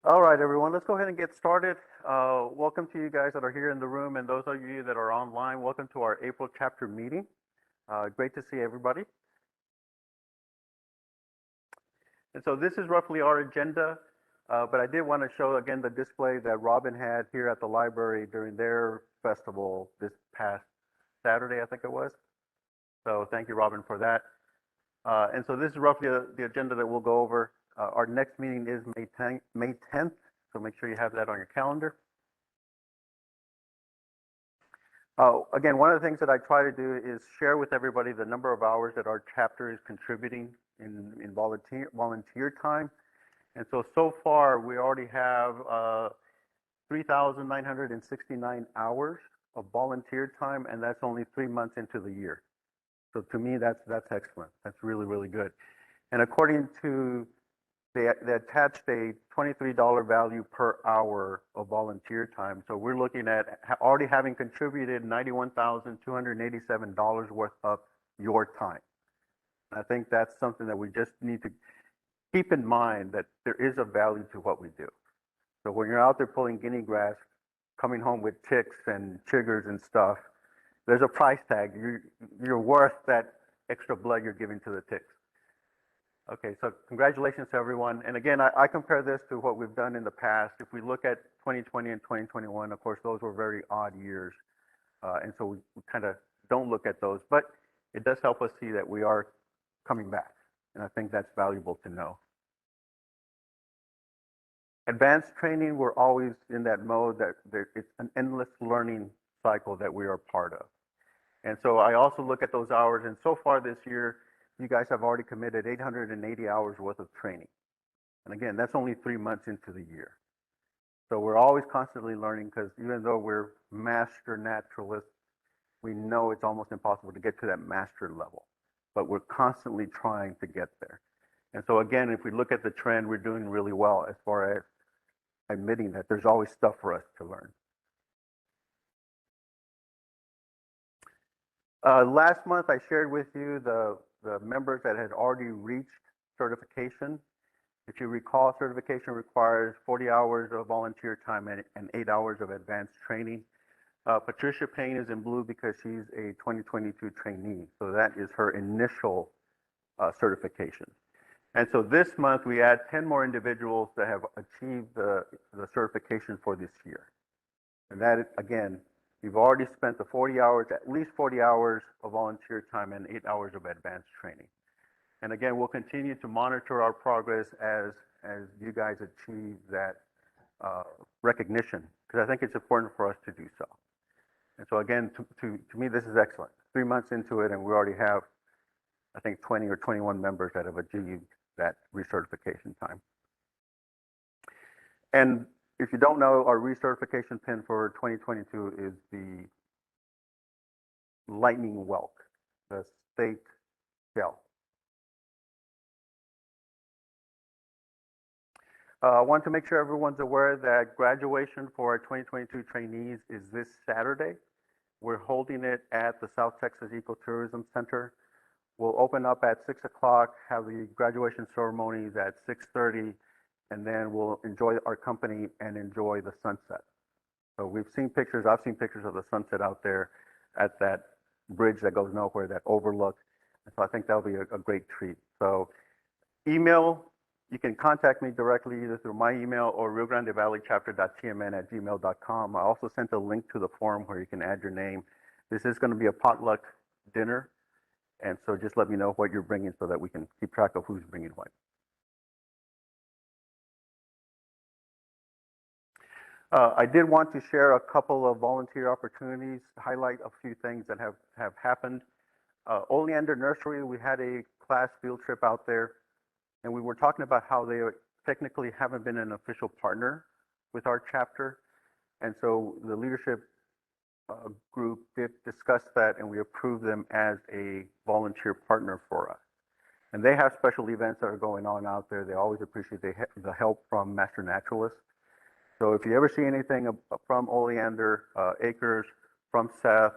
All right, everyone, let's go ahead and get started. Welcome to you guys that are here in the room, and those of you that are online, welcome to our April chapter meeting. Great to see everybody. And so this is roughly our agenda, but I did want to show again the display that Robin had here at the library during their festival this past Saturday, I think it was. So thank you, Robin, for that. And so this is roughly the agenda that we'll go over. Our next meeting is May 10th, so make sure you have that on your calendar. Again, one of the things that I try to do is share with everybody the number of hours that our chapter is contributing in volunteer time. And so far, we already have 3,969 hours of volunteer time, and that's only 3 months into the year. So to me, that's excellent. That's really, really good. And according to they attached a $23 value per hour of volunteer time. So we're looking at already having contributed $91,287 worth of your time. And I think that's something that we just need to keep in mind, that there is a value to what we do. So when you're out there pulling guinea grass, coming home with ticks and chiggers and stuff, there's a price tag. You're worth that extra blood you're giving to the ticks. Okay, so congratulations to everyone. And again, I compare this to what we've done in the past. If we look at 2020 and 2021, of course, those were very odd years. And so we kind of don't look at those, but it does help us see that we are coming back. And I think that's valuable to know. Advanced training, we're always in that mode that it's an endless learning cycle that we are part of. And so I also look at those hours, and so far this year, you guys have already committed 880 hours worth of training. And again, that's only 3 months into the year. So we're always constantly learning, because even though we're master naturalists, we know it's almost impossible to get to that master level. But we're constantly trying to get there. And so again, if we look at the trend, we're doing really well as far as admitting that there's always stuff for us to learn. Last month, I shared with you the members that had already reached certification. If you recall, certification requires 40 hours of volunteer time and 8 hours of advanced training. Patricia Payne is in blue because she's a 2022 trainee. So that is her initial certification. And so this month, we add 10 more individuals that have achieved the certification for this year. And that, again, you've already spent the 40 hours, at least 40 hours of volunteer time and 8 hours of advanced training. And again, we'll continue to monitor our progress as you guys achieve that recognition, because I think it's important for us to do so. And so again, to me, this is excellent. 3 months into it, and we already have, I think, 20 or 21 members that have achieved that recertification time. And if you don't know, our recertification pin for 2022 is the lightning whelk, the state shell. I want to make sure everyone's aware that graduation for our 2022 trainees is this Saturday. We're holding it at the South Texas Ecotourism Center. We'll open up at 6 o'clock, have the graduation ceremonies at 6:30, and then we'll enjoy our company and enjoy the sunset. So we've seen pictures, I've seen pictures of the sunset out there at that bridge that goes nowhere, that overlook. And so I think that'll be a great treat. So email, you can contact me directly either through my email or riograndevalleychapter.tmn@gmail.com. I also sent a link to the forum where you can add your name. This is going to be a potluck dinner. And so just let me know what you're bringing so that we can keep track of who's bringing what. I did want to share a couple of volunteer opportunities, highlight a few things that have happened. Oleander Nursery, we had a class field trip out there, and we were talking about how they technically haven't been an official partner with our chapter. And so the leadership group did discuss that, and we approved them as a volunteer partner for us. And they have special events that are going on out there. They always appreciate the help from Master Naturalists. So if you ever see anything from Oleander Acres, from Seth,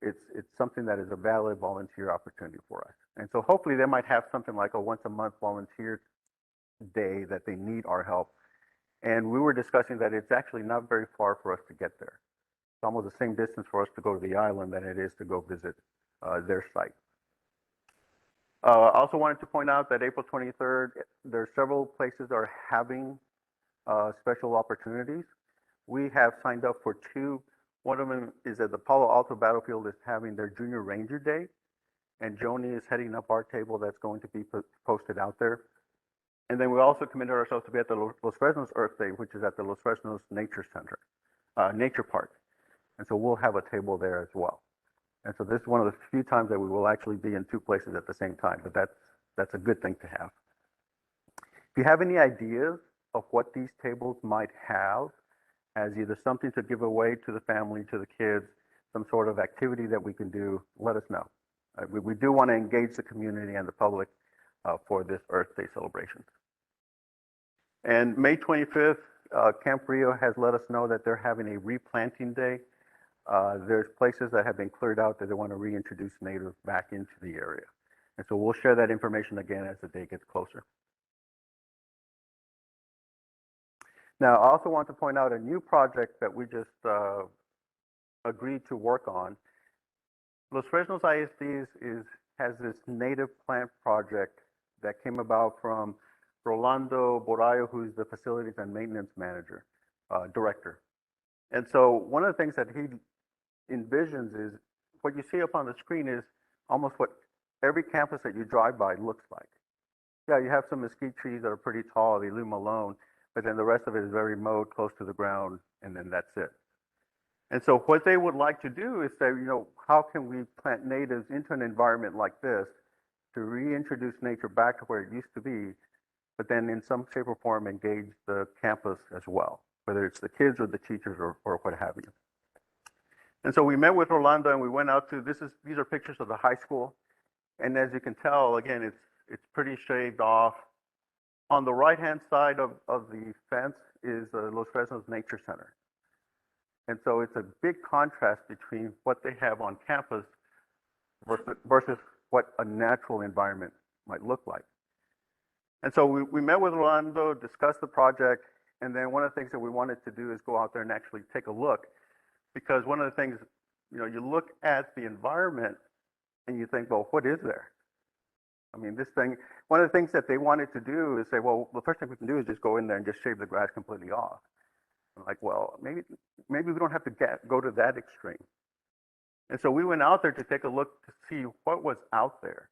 it's something that is a valid volunteer opportunity for us. And so hopefully they might have something like a once a month volunteer day that they need our help. And we were discussing that it's actually not very far for us to get there. It's almost the same distance for us to go to the island than it is to go visit their site. I also wanted to point out that April 23rd, there are several places that are having special opportunities. We have signed up for two. One of them is at the Palo Alto Battlefield is having their Junior Ranger Day, and Joni is heading up our table that's going to be posted out there. And then we also committed ourselves to be at the Los Fresnos Earth Day, which is at the Los Fresnos Nature Center, Nature Park. And so we'll have a table there as well. And so this is one of the few times that we will actually be in two places at the same time, but that's a good thing to have. If you have any ideas of what these tables might have as either something to give away to the family, to the kids, some sort of activity that we can do, let us know. We do want to engage the community and the public for this Earth Day celebration. And May 25th, Camp Rio has let us know that they're having a replanting day. There's places that have been cleared out that they want to reintroduce natives back into the area. And so we'll share that information again as the day gets closer. Now, I also want to point out a new project that we just agreed to work on. Los Fresnos ISD has this native plant project that came about from Rolando Borayo, who's the facilities and maintenance manager, director. And so one of the things that he envisions is what you see up on the screen is almost what every campus that you drive by looks like. Yeah, you have some mesquite trees that are pretty tall, they leave them alone, but then the rest of it is very mowed, close to the ground, and then that's it. And so what they would like to do is say, you know, how can we plant natives into an environment like this to reintroduce nature back to where it used to be, but then in some shape or form engage the campus as well, whether it's the kids or the teachers or what have you. And so we met with Rolando and we went out to, these are pictures of the high school. And as you can tell, again, it's pretty shaved off. On the right-hand side of the fence is Los Fresnos Nature Center. And so it's a big contrast between what they have on campus versus what a natural environment might look like. And so we met with Rolando, discussed the project, and then one of the things that we wanted to do is go out there and actually take a look, because one of the things, you know, you look at the environment and you think, well, what is there? I mean, this thing, one of the things that they wanted to do is say, well, the first thing we can do is just go in there and just shave the grass completely off. I'm like, well, maybe we don't have to go to that extreme. And so we went out there to take a look to see what was out there.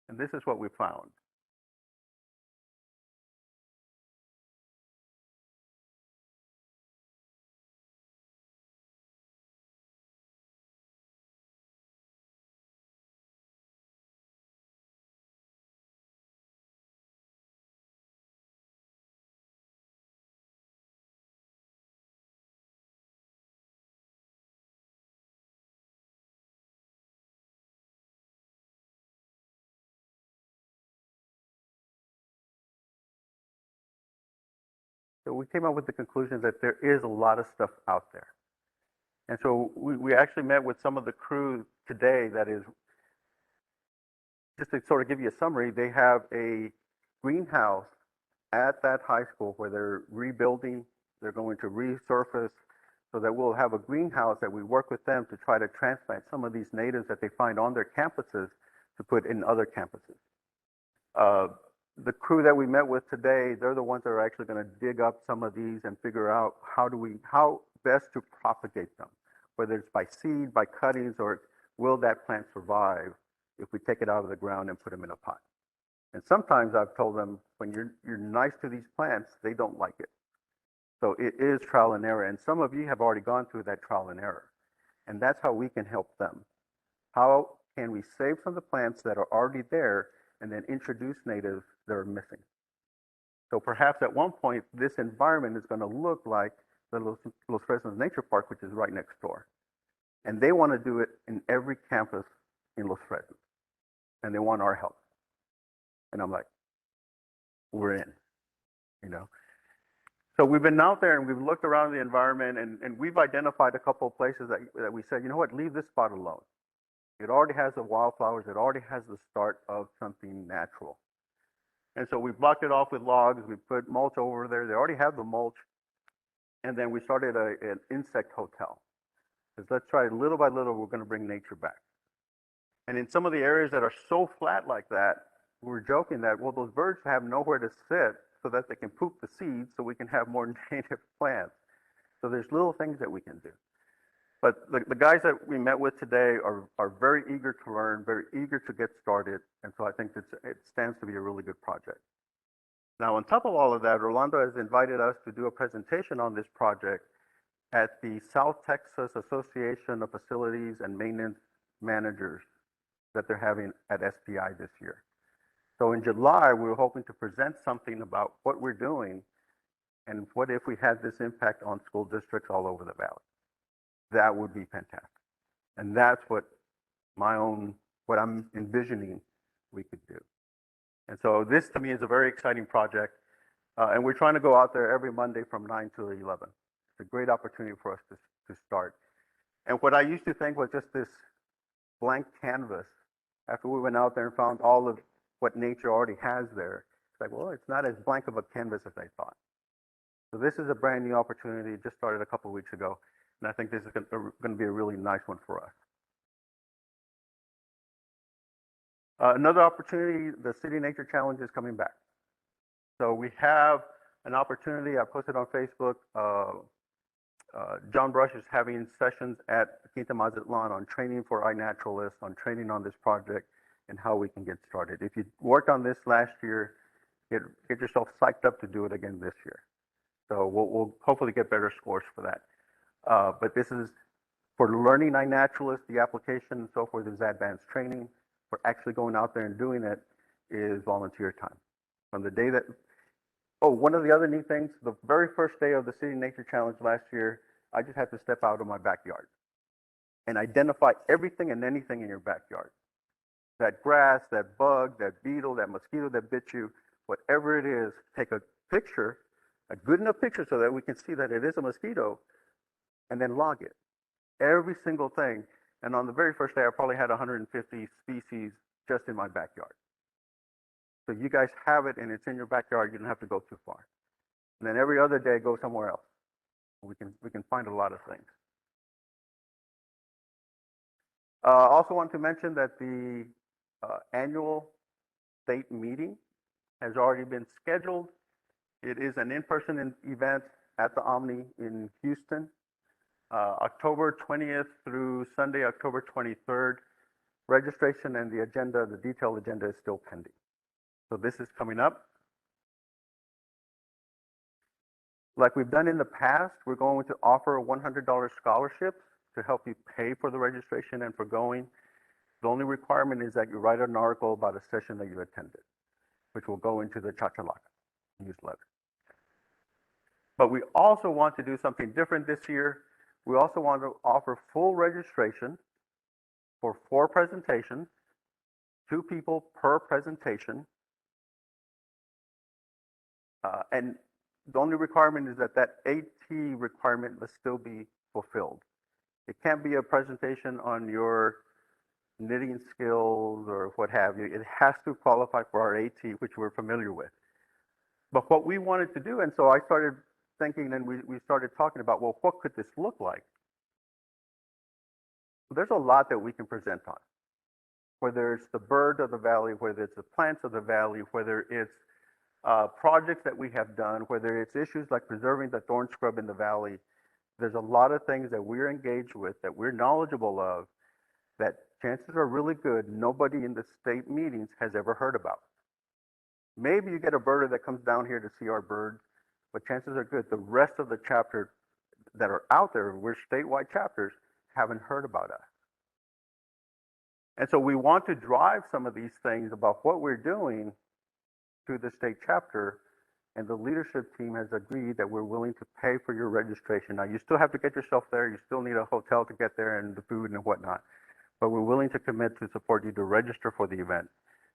And this is what we found. So we came up with the conclusion that there is a lot of stuff out there. And so we actually met with some of the crew today that is, just to sort of give you a summary, they have a greenhouse at that high school where they're rebuilding, they're going to resurface, so that we'll have a greenhouse that we work with them to try to transplant some of these natives that they find on their campuses to put in other campuses. The crew that we met with today, they're the ones that are actually going to dig up some of these and figure out how best to propagate them, whether it's by seed, by cuttings, or will that plant survive if we take it out of the ground and put them in a pot. And sometimes I've told them, when you're nice to these plants, they don't like it. So it is trial and error. And some of you have already gone through that trial and error. And that's how we can help them. How can we save some of the plants that are already there and then introduce natives that are missing? So perhaps at one point, this environment is going to look like the Los Fresnos Nature Park, which is right next door. And they want to do it in every campus in Los Fresnos. And they want our help. And I'm like, we're in, you know. So we've been out there and we've looked around the environment and we've identified a couple of places that we said, you know what, leave this spot alone. It already has the wildflowers. It already has the start of something natural. And so we blocked it off with logs. We put mulch over there. They already have the mulch. And then we started an insect hotel. Because let's try little by little, we're going to bring nature back. And in some of the areas that are so flat like that, we're joking that, well, those birds have nowhere to sit so that they can poop the seeds so we can have more native plants. So there's little things that we can do. But the guys that we met with today are very eager to learn, very eager to get started. And so I think it stands to be a really good project. Now, on top of all of that, Rolando has invited us to do a presentation on this project at the South Texas Association of Facilities and Maintenance Managers that they're having at SPI this year. So in July, we were hoping to present something about what we're doing and what if we had this impact on school districts all over the valley. That would be fantastic. And that's what I'm envisioning we could do. And so this to me is a very exciting project. And we're trying to go out there every Monday from 9 to 11. It's a great opportunity for us to start. And what I used to think was just this blank canvas, after we went out there and found all of what nature already has there, it's like, well, it's not as blank of a canvas as I thought. So this is a brand new opportunity. It just started a couple of weeks ago. And I think this is going to be a really nice one for us. Another opportunity, the City Nature Challenge is coming back. So we have an opportunity, I posted on Facebook, John Brush is having sessions at Quinta Mazatlan on training for iNaturalist, on training on this project, and how we can get started. If you worked on this last year, get yourself psyched up to do it again this year. So we'll hopefully get better scores for that. But this is for learning iNaturalist, the application and so forth is advanced training. For actually going out there and doing it is volunteer time. From the day that, one of the other neat things, the very first day of the City Nature Challenge last year, I just had to step out of my backyard and identify everything and anything in your backyard. That grass, that bug, that beetle, that mosquito that bit you, whatever it is, take a picture, a good enough picture so that we can see that it is a mosquito, and then log it. Every single thing. And on the very first day, I probably had 150 species just in my backyard. So you guys have it and it's in your backyard. You don't have to go too far. And then every other day, go somewhere else. We can find a lot of things. Also want to mention that the annual state meeting has already been scheduled. It is an in-person event at the Omni in Houston. October 20th through Sunday, October 23rd. Registration and the agenda, the detailed agenda is still pending. So this is coming up. Like we've done in the past, we're going to offer $100 scholarships to help you pay for the registration and for going. The only requirement is that you write an article about a session that you attended, which will go into the Chachalaca newsletter. But we also want to do something different this year. We also want to offer full registration for 4 presentations, 2 people per presentation. And the only requirement is that AT requirement must still be fulfilled. It can't be a presentation on your knitting skills or what have you. It has to qualify for our AT, which we're familiar with. But what we wanted to do, and so I started thinking and we started talking about, well, what could this look like? There's a lot that we can present on, whether it's the bird of the valley, whether it's the plants of the valley, whether it's projects that we have done, whether it's issues like preserving the thorn scrub in the valley. There's a lot of things that we're engaged with, that we're knowledgeable of, that chances are really good nobody in the state meetings has ever heard about. Maybe you get a birder that comes down here to see our birds, but chances are good the rest of the chapter that are out there, we're statewide chapters, haven't heard about us. And so we want to drive some of these things about what we're doing to the state chapter, and the leadership team has agreed that we're willing to pay for your registration. Now, you still have to get yourself there. You still need a hotel to get there and the food and whatnot. But we're willing to commit to support you to register for the event,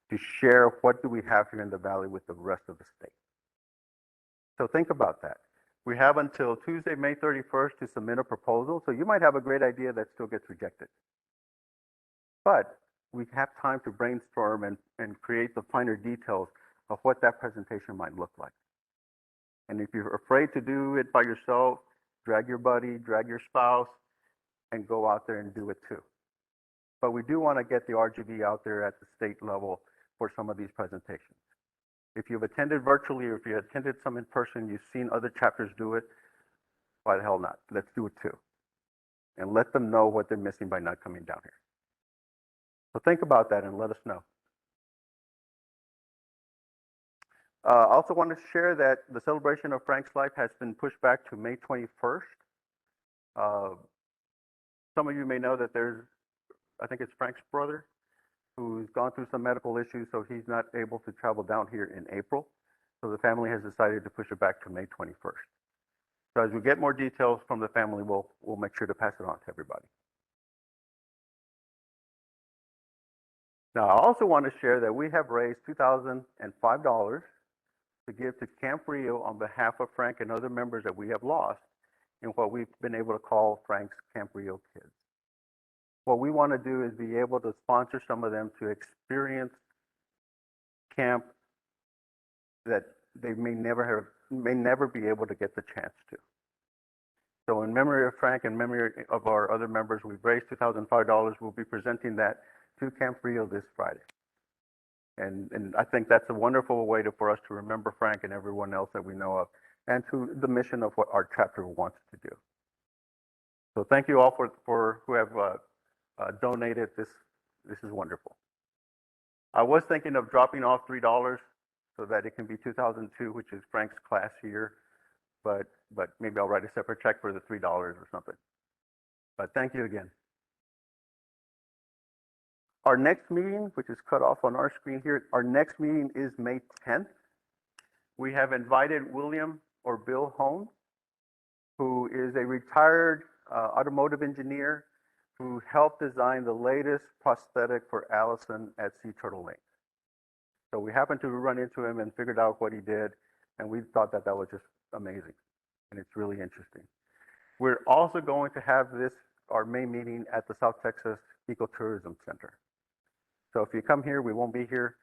to share what do we have here in the valley with the rest of the state. So think about that. We have until Tuesday, May 31st to submit a proposal. So you might have a great idea that still gets rejected. But we have time to brainstorm and create the finer details of what that presentation might look like. And if you're afraid to do it by yourself, drag your buddy, drag your spouse, and go out there and do it too. But we do want to get the RGV out there at the state level for some of these presentations. If you've attended virtually or if you attended some in person, you've seen other chapters do it, why the hell not? Let's do it too. And let them know what they're missing by not coming down here. So think about that and let us know. I also want to share that the celebration of Frank's life has been pushed back to May 21st. Some of you may know that there's, I think it's Frank's brother, who's gone through some medical issues, so he's not able to travel down here in April. So the family has decided to push it back to May 21st. So as we get more details from the family, we'll make sure to pass it on to everybody. Now, I also want to share that we have raised $2,005 to give to Camp Rio on behalf of Frank and other members that we have lost in what we've been able to call Frank's Camp Rio Kids. What we want to do is be able to sponsor some of them to experience camp that they may never be able to get the chance to. So in memory of Frank and memory of our other members, we've raised $2,005. We'll be presenting that to Camp Rio this Friday. And I think that's a wonderful way for us to remember Frank and everyone else that we know of, and to the mission of what our chapter wants to do. So thank you all for who have donated. This is wonderful. I was thinking of dropping off $3 so that it can be 2002, which is Frank's class year, but maybe I'll write a separate check for the $3 or something. But thank you again. Our next meeting, which is cut off on our screen here, our next meeting is May 10th. We have invited William or Bill Holmes, who is a retired automotive engineer who helped design the latest prosthetic for Allison at Sea Turtle Lake. So we happened to run into him and figured out what he did, and we thought that was just amazing, and it's really interesting. We're also going to have our May meeting at the South Texas Ecotourism Center. So if you come here, we won't be here.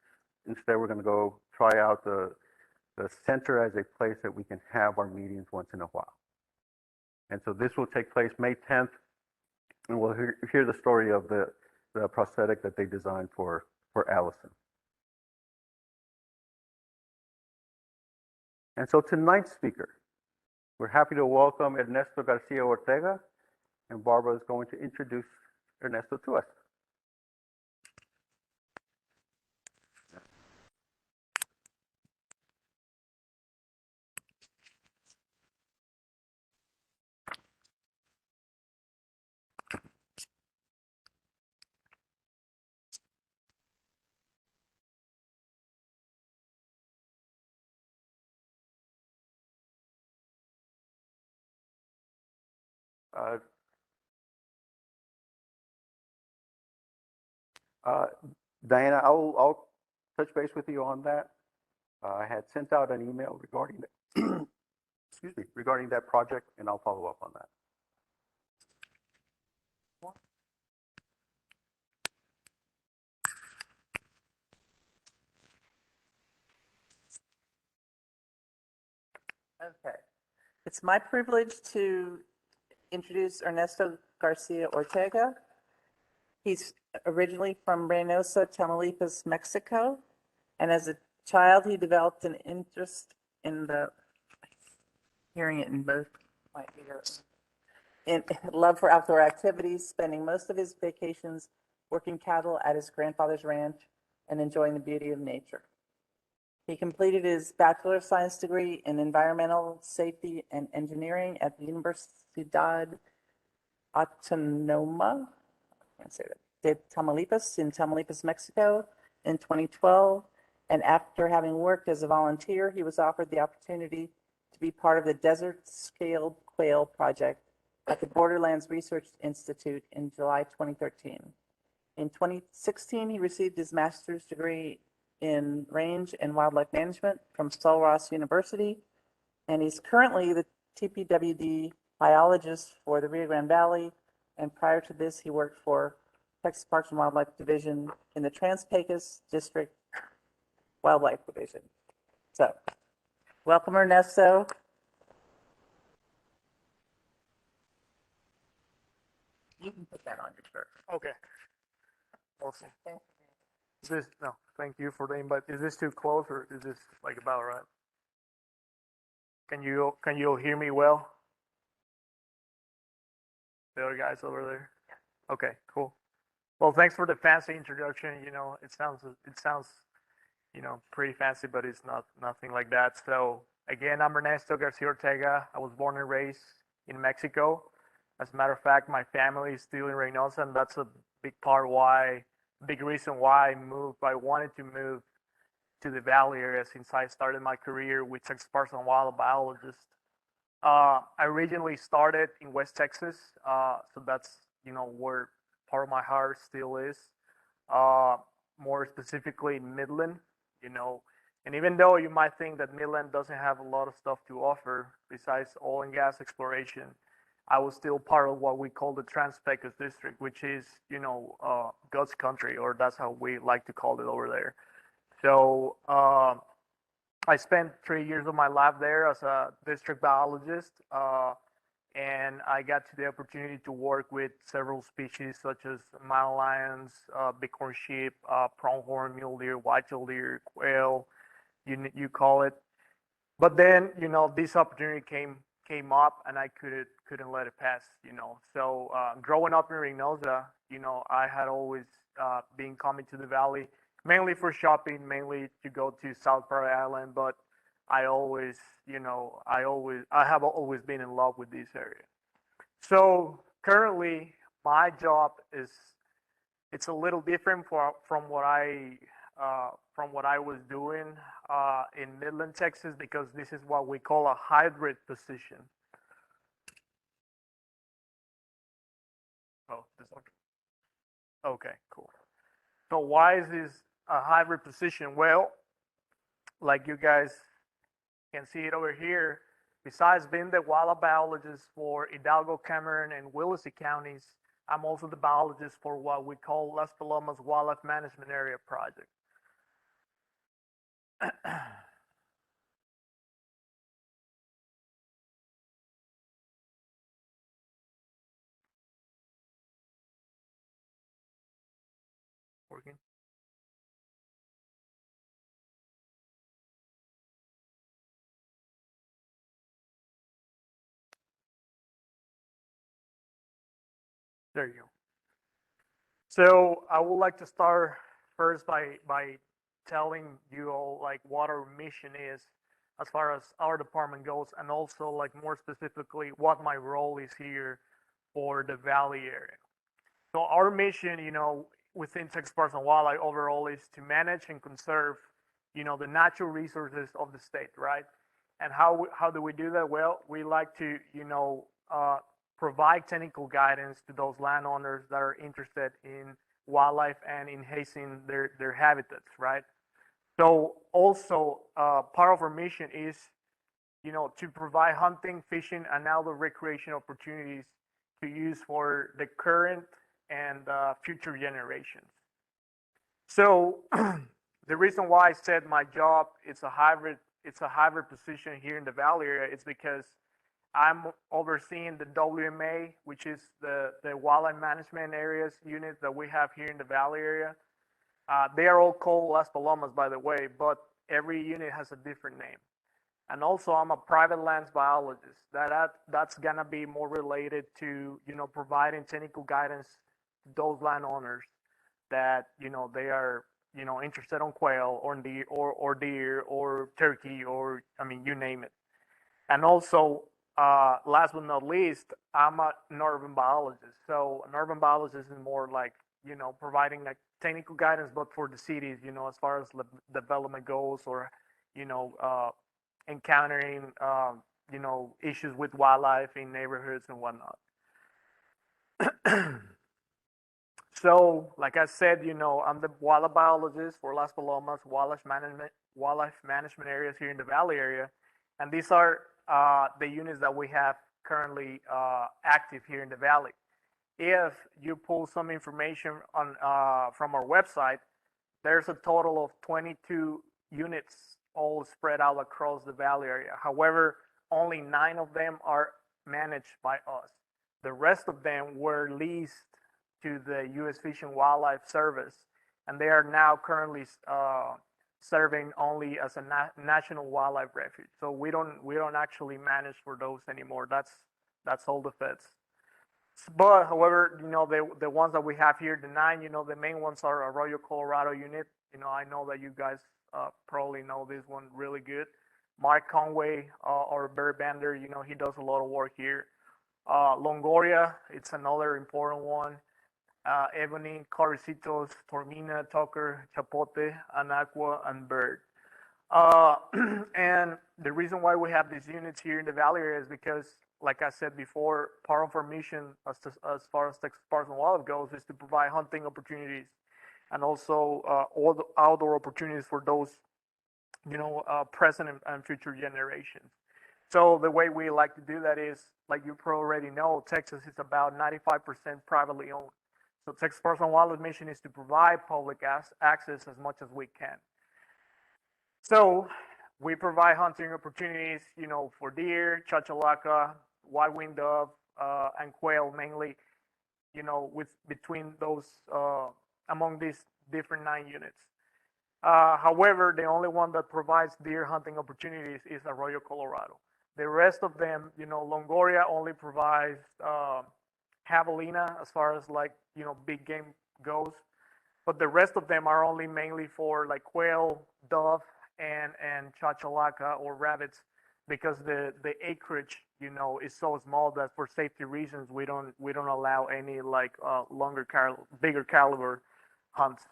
Instead, we're going to go try out the center as a place that we can have our meetings once in a while. And so this will take place May 10th, and we'll hear the story of the prosthetic that they designed for Allison. And so tonight's speaker, we're happy to welcome Ernesto Garcia-Ortega, and Barbara is going to introduce Ernesto to us. Diana, I'll touch base with you on that. I had sent out an email regarding that, excuse me, regarding that project, and I'll follow up on that. Okay. It's my privilege to introduce Ernesto Garcia-Ortega. He's originally from Reynosa, Tamaulipas, Mexico. And as a child, he developed an interest in hearing it in both my ears, in love for outdoor activities, spending most of his vacations working cattle at his grandfather's ranch and enjoying the beauty of nature. He completed his Bachelor of Science degree in Environmental Safety and Engineering at the Universidad Autónoma de Tamaulipas in Tamaulipas, Mexico in 2012. And after having worked as a volunteer, he was offered the opportunity to be part of the Desert Scaled Quail Project at the Borderlands Research Institute in July 2013. In 2016, he received his master's degree in Range and Wildlife Management from Sul Ross University, and he's currently the TPWD biologist for the Rio Grande Valley, and prior to this, he worked for Texas Parks and Wildlife Division in the Trans-Pecos District Wildlife Division. So, welcome Ernesto. You can put that on your shirt. Okay. Awesome. Is this, no, thank you for the invite. Is this too close or is this like about right? Can you hear me well? The other guys over there? Okay, cool. Well, thanks for the fancy introduction. It sounds, pretty fancy, but it's nothing like that. So again, I'm Ernesto Garcia-Ortega. I was born and raised in Mexico. As a matter of fact, my family is still in Reynosa, and that's a big reason why I wanted to move to the Valley area since I started my career with Texas Parks and Wildlife Biologist. I originally started in West Texas, so that's where part of my heart still is. More specifically, Midland. And even though you might think that Midland doesn't have a lot of stuff to offer besides oil and gas exploration, I was still part of what we call the Trans-Pecos district, which is God's country, or that's how we like to call it over there. So I spent 3 years of my life there as a district biologist, and I got the opportunity to work with several species such as mountain lions, bighorn sheep, pronghorn mule deer, white-tailed deer, quail, you call it. But then this opportunity came up, and I couldn't let it pass. So growing up in Reynosa, I had always been coming to the valley mainly for shopping, mainly to go to South Park Island, but I have always been in love with this area. So currently, my job it's a little different from what I was doing in Midland, Texas, because this is what we call a hybrid position. Oh, this one. Okay, cool. So why is this a hybrid position? Well, like you guys can see it over here, besides being the wildlife biologist for Hidalgo, Cameron, and Willacy counties, I'm also the biologist for what we call Las Palomas Wildlife Management Area Project. Working. There you go. So I would like to start first by telling you all like what our mission is as far as our department goes, and also like more specifically what my role is here for the Valley area. So our mission, within Texas Parks and Wildlife overall is to manage and conserve, the natural resources of the state, right? And how do we do that? Well, we like to, provide technical guidance to those landowners that are interested in wildlife and enhancing their habitats, right? So also part of our mission is, to provide hunting, fishing, and other recreation opportunities to use for the current and future generations. So the reason why I said my job it's a hybrid position here in the Valley area is because I'm overseeing the WMA, which is the Wildlife Management Areas unit that we have here in the Valley area. They are all called Las Palomas, by the way, but every unit has a different name. And also, I'm a private lands biologist. That's gonna be more related to providing technical guidance to those landowners that they are interested on quail or deer or turkey or you name it. And also, last but not least, I'm an urban biologist. So an urban biologist is more like providing like technical guidance, but for the cities, as far as development goes, or encountering issues with wildlife in neighborhoods and whatnot. So, like I said, I'm the wildlife biologist for Las Palomas wildlife management areas here in the Valley area, and these are the units that we have currently active here in the Valley. If you pull some information on from our website, there's a total of 22 units all spread out across the valley area. However, only 9 of them are managed by us. The rest of them were leased to the U.S. Fish and Wildlife Service, and they are now currently serving only as a national wildlife refuge. So we don't actually manage for those anymore. That's all the feds. But however, the ones that we have here, the 9, the main ones are Arroyo Colorado unit. I know that you guys probably know this one really good. Mark Conway, our bird bander, he does a lot of work here. Longoria, it's another important one. Ebony, Caricitos, Tormina, Tucker, Chapote, Anaqua, and Bird. And the reason why we have these units here in the valley area is because, like I said before, part of our mission as far as Texas Parks and Wildlife goes is to provide hunting opportunities and also all the outdoor opportunities for those, present and future generations. So the way we like to do that is, like you probably already know, Texas is about 95% privately owned. So Texas Parks and Wildlife mission is to provide public access as much as we can. So we provide hunting opportunities, for deer, chachalaca, white-winged dove, and quail mainly, between those, among these different 9 units. However, the only one that provides deer hunting opportunities is Arroyo Colorado. The rest of them, Longoria only provides javelina as far as big game goes, but the rest of them are only mainly for like quail, dove, and chachalaca or rabbits, because the acreage is so small that for safety reasons we don't allow any bigger caliber hunts.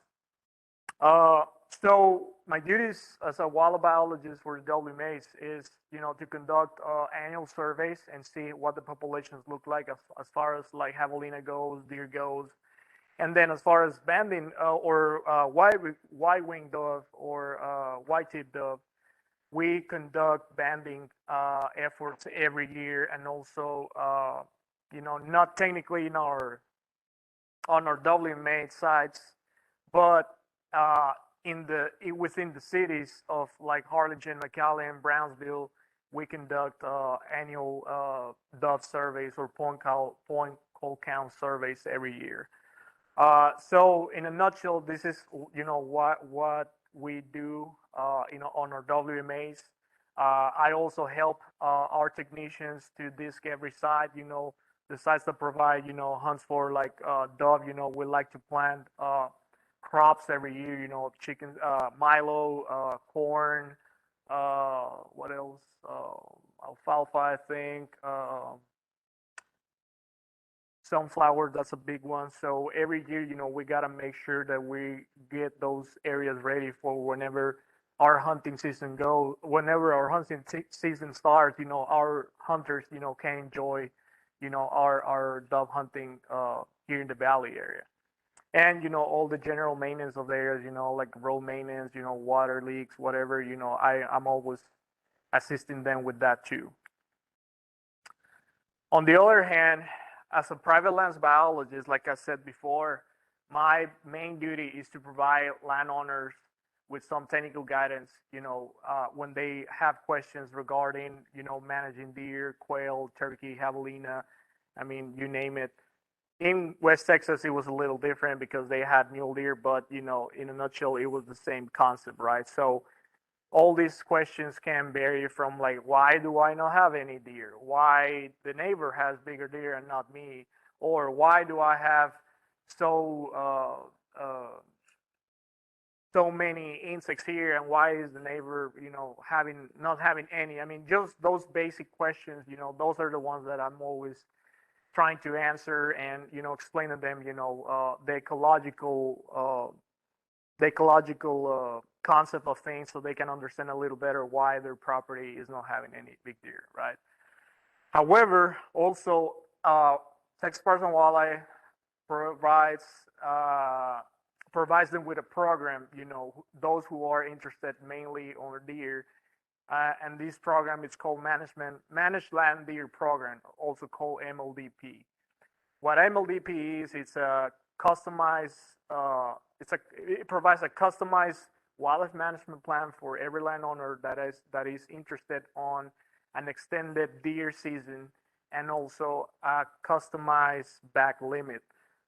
So my duties as a wildlife biologist for the WMAs is to conduct annual surveys and see what the populations look like as far as like javelina goes, deer goes. And then as far as banding or white-winged dove or white-tipped dove, we conduct banding efforts every year, and also, not technically on our WMA sites, but within the cities of like Harlingen, McAllen, Brownsville, we conduct annual dove surveys or point call count surveys every year. So in a nutshell, this is what we do on our WMAs. I also help our technicians to disc every site. The sites that provide hunts for like dove. We like to plant crops every year. Chicken, milo, corn. What else? Alfalfa, I think. Sunflower, that's a big one. So every year, we got to make sure that we get those areas ready for whenever our hunting season goes. Whenever our hunting season starts, our hunters, can enjoy, our dove hunting here in the valley area. And, all the general maintenance of the areas, like road maintenance, water leaks, whatever, I'm always assisting them with that too. On the other hand, as a private lands biologist, like I said before, my main duty is to provide landowners with some technical guidance, when they have questions regarding, managing deer, quail, turkey, javelina, I mean, you name it. In West Texas, it was a little different because they had mule deer, but, in a nutshell, it was the same concept, right? So all these questions can vary from like, why do I not have any deer? Why the neighbor has bigger deer and not me? Or why do I have so many insects here, and why is the neighbor, not having any? I mean, just those basic questions, those are the ones that I'm always trying to answer and, explain to them, the ecological concept of things, so they can understand a little better why their property is not having any big deer, right? However, also, Texas Parks and Wildlife provides them with a program, those who are interested mainly on deer, and this program is called Managed Land Deer Program, also called MLDP. What MLDP is, it's a customized, it provides a customized wildlife management plan for every landowner that is interested on an extended deer season and also a customized back limit.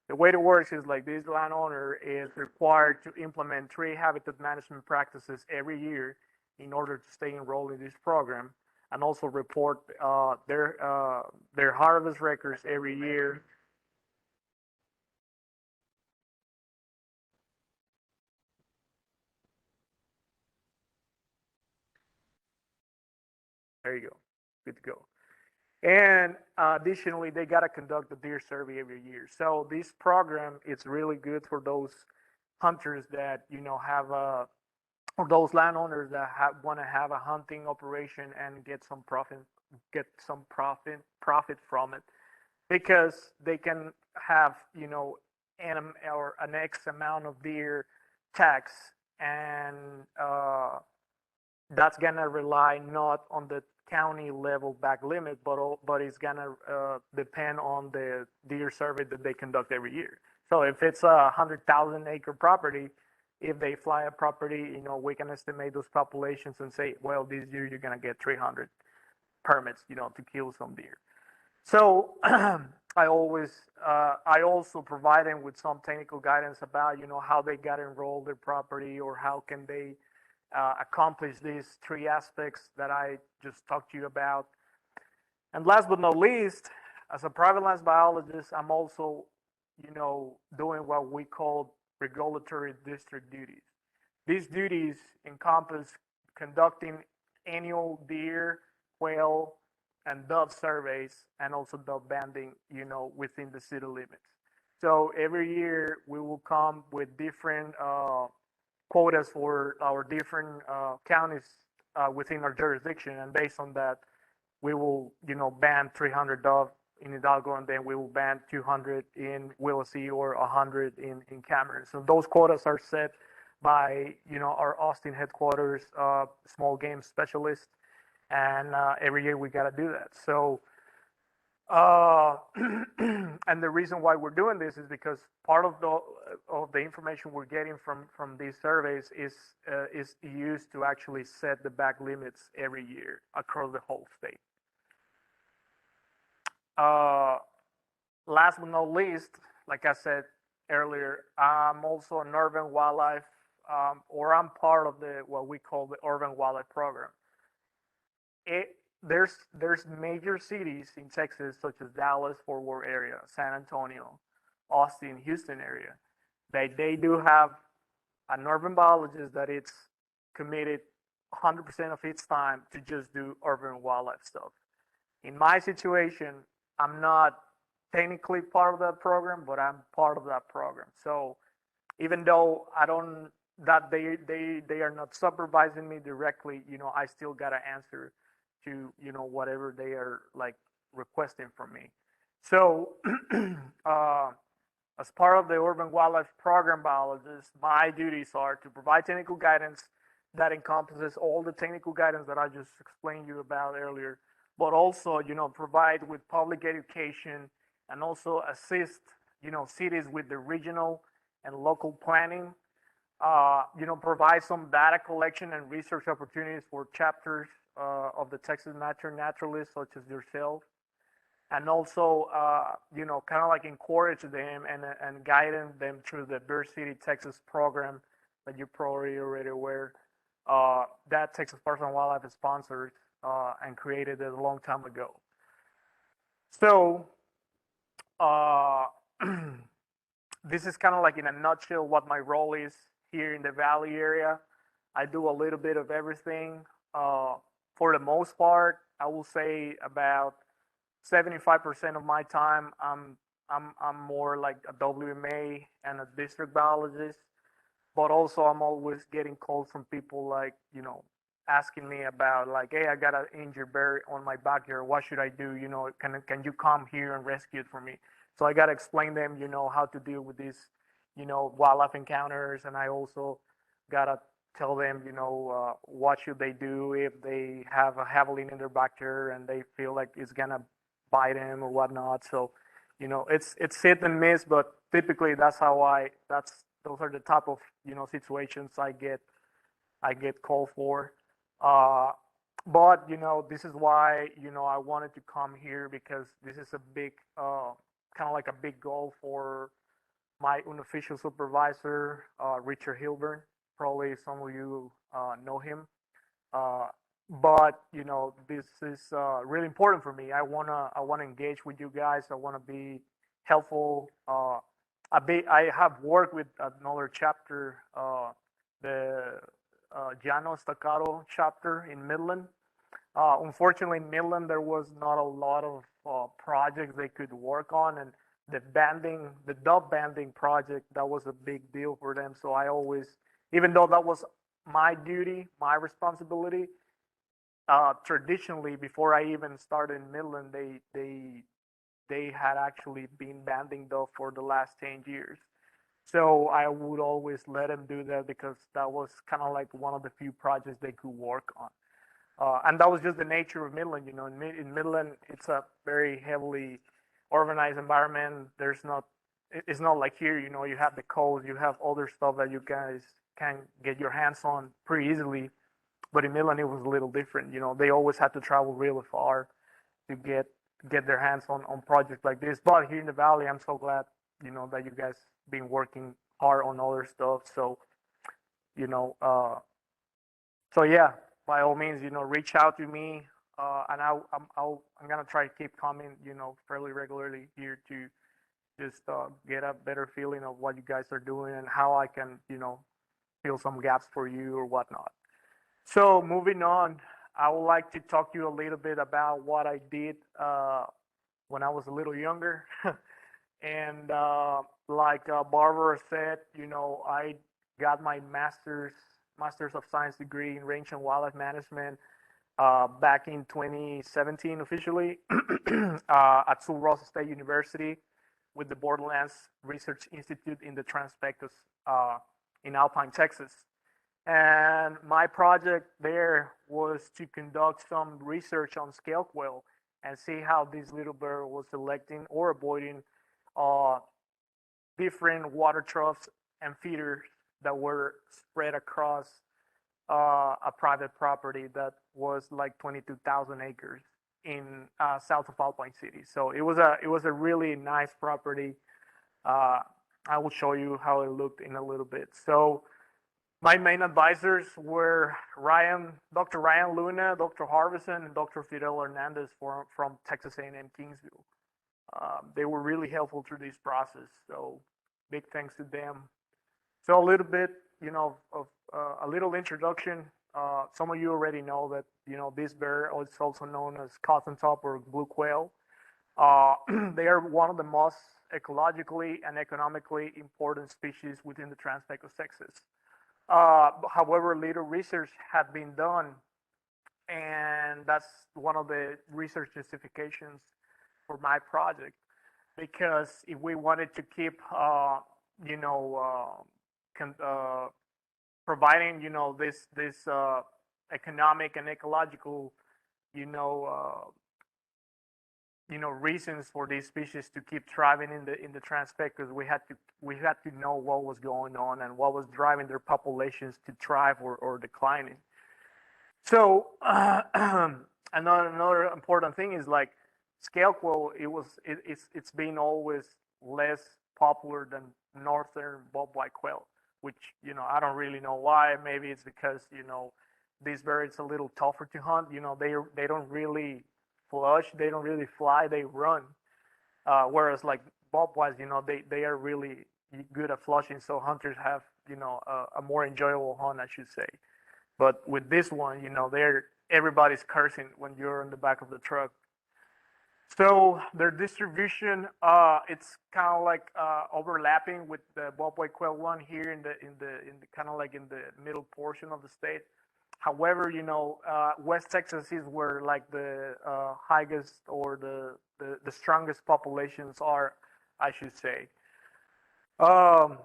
The way it works is like this landowner is required to implement 3 habitat management practices every year in order to stay enrolled in this program, and also report their harvest records every year. There you go. Good to go. And additionally, they got to conduct a deer survey every year. So this program is really good for those hunters that have a, or those landowners that want to have a hunting operation and get some profit from it, because they can have an X amount of deer tax, and that's gonna rely not on the county level back limit, but it's gonna depend on the deer survey that they conduct every year. So if it's a 100,000 acre property, if they fly a property, we can estimate those populations and say, well, this year you're gonna get 300 permits, to kill some deer. So I also provide them with some technical guidance about, how they got to enroll their property, or how can they accomplish these 3 aspects that I just talked to you about. And last but not least, as a private lands biologist, I'm also, doing what we call regulatory district duties. These duties encompass conducting annual deer, quail, and dove surveys, and also dove banding, within the city limits. So every year we will come with different quotas for our different counties within our jurisdiction, and based on that, we will, ban 300 dove in Hidalgo, and then we will ban 200 in Willacy, or 100 in Cameron. So those quotas are set by, our Austin headquarters small game specialist, and every year we got to do that. So and the reason why we're doing this is because part of the information we're getting from these surveys is used to actually set the back limits every year across the whole state. Last but not least, like I said earlier, I'm also an urban wildlife, or I'm part of what we call the urban wildlife program. There's major cities in Texas, such as Dallas, Fort Worth area, San Antonio, Austin, Houston area, that they do have an urban biologist that it's committed 100% of its time to just do urban wildlife stuff. In my situation, I'm not technically part of that program, but I'm part of that program. So even though they are not supervising me directly, I still gotta answer to whatever they are like requesting from me. So as part of the urban wildlife program biologist, my duties are to provide technical guidance that encompasses all the technical guidance that I just explained you about earlier, but also provide with public education, and also assist cities with the regional and local planning. Provide some data collection and research opportunities for chapters of the Texas Naturalist, such as yourself, and also, kind of like encourage them and guiding them through the Bird City, Texas program that you're probably already aware, that Texas Parks and Wildlife is sponsored and created a long time ago. So, this is kind of like in a nutshell what my role is here in the Valley area. I do a little bit of everything. For the most part, I will say about 75% of my time, I'm more like a WMA and a district biologist, but also I'm always getting calls from people like, asking me about like, hey, I got an injured bear on my backyard. What should I do? Can you come here and rescue it for me? So I got to explain them, how to deal with these, wildlife encounters. And I also got to tell them, what should they do if they have a javelin in their backyard and they feel like it's going to bite them or whatnot. So, it's hit and miss, but typically those are the type of, situations I get I get called for. Uh, but this is why I wanted to come here, because this is a big, kind of like a big goal for my unofficial supervisor, Richard Hilburn. Probably some of you know him. Uh, but this is really important for me. I wanna engage with you guys. I wanna be helpful. I have worked with another chapter, the Llano Estacado chapter in Midland. Unfortunately, in Midland there was not a lot of projects they could work on, and the dove banding project, that was a big deal for them. So I always, even though that was my duty, my responsibility, traditionally, before I even started in Midland, they had actually been banding dove for the last 10 years. So I would always let them do that, because that was kind of like one of the few projects they could work on. And that was just the nature of Midland. In Midland, it's a very heavily urbanized environment. It's not like here. You have the coast, you have other stuff that you guys can get your hands on pretty easily. But in Midland, it was a little different. They always had to travel really far to get their hands on projects like this. But here in the valley, I'm so glad that you guys been working hard on other stuff. So you know, uh, so yeah, by all means, reach out to me, and I'm gonna try to keep coming, fairly regularly here to just get a better feeling of what you guys are doing and how I can, fill some gaps for you or whatnot. So moving on, I would like to talk to you a little bit about what I did when I was a little younger. And like Barbara said, I got my master's of science degree in range and wildlife management back in 2017 officially at Sul Rosa State University with the Borderlands Research Institute in the Trans-Pecos in Alpine, Texas. And my project there was to conduct some research on scale quail and see how this little bird was selecting or avoiding uh, different water troughs and feeders that were spread across a private property that was like 22,000 acres in south of Alpine City. So it was a really nice property. Uh, I will show you how it looked in a little bit. So my main advisors were Dr. Ryan Luna, Dr. Harbison, and Dr. Fidel Hernandez from Texas A&M Kingsville. They were really helpful through this process. So big thanks to them. So a little bit, of a little introduction. Some of you already know that, this bird is also known as cotton top or blue quail. They are one of the most ecologically and economically important species within the Trans-Pecos, Texas. However, little research had been done, and that's one of the research justifications for my project. Because if we wanted to keep, you know, providing, this economic and ecological, you know, reasons for these species to keep thriving in the Trans-Pecos, we had to know what was going on and what was driving their populations to thrive or declining. So another important thing is like scale quail. It's been always less popular than northern bobwhite quail, which I don't really know why. Maybe it's because these birds a little tougher to hunt. They don't really flush, they don't really fly, they run. Whereas like bobwhites, they are really good at flushing, so hunters have a more enjoyable hunt, I should say. But with this one, everybody's cursing when you're in the back of the truck. So their distribution, it's kind of like overlapping with the bobwhite quail one here in the kind of like in the middle portion of the state. However, West Texas is where like the highest or the strongest populations are, I should say. Um,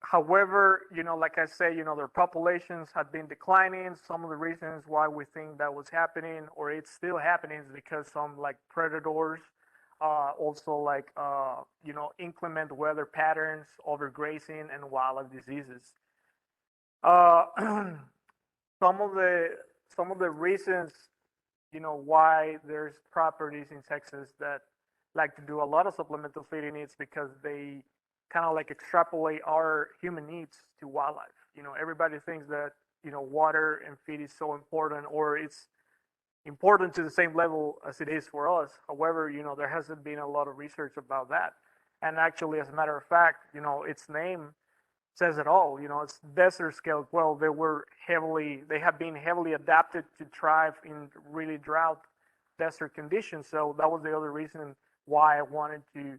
However, like I say, their populations have been declining. Some of the reasons why we think that was happening, or it's still happening, is because some like predators, also like inclement weather patterns, overgrazing, and wildlife diseases. Uh, some of the reasons, why there's properties in Texas that like to do a lot of supplemental feeding is because they kind of like extrapolate our human needs to wildlife. Everybody thinks that water and feed is so important, or it's important to the same level as it is for us. However, there hasn't been a lot of research about that. And actually, as a matter of fact, its name says it all. It's desert scale quail. They have been heavily adapted to thrive in really drought desert conditions. So that was the other reason why I wanted to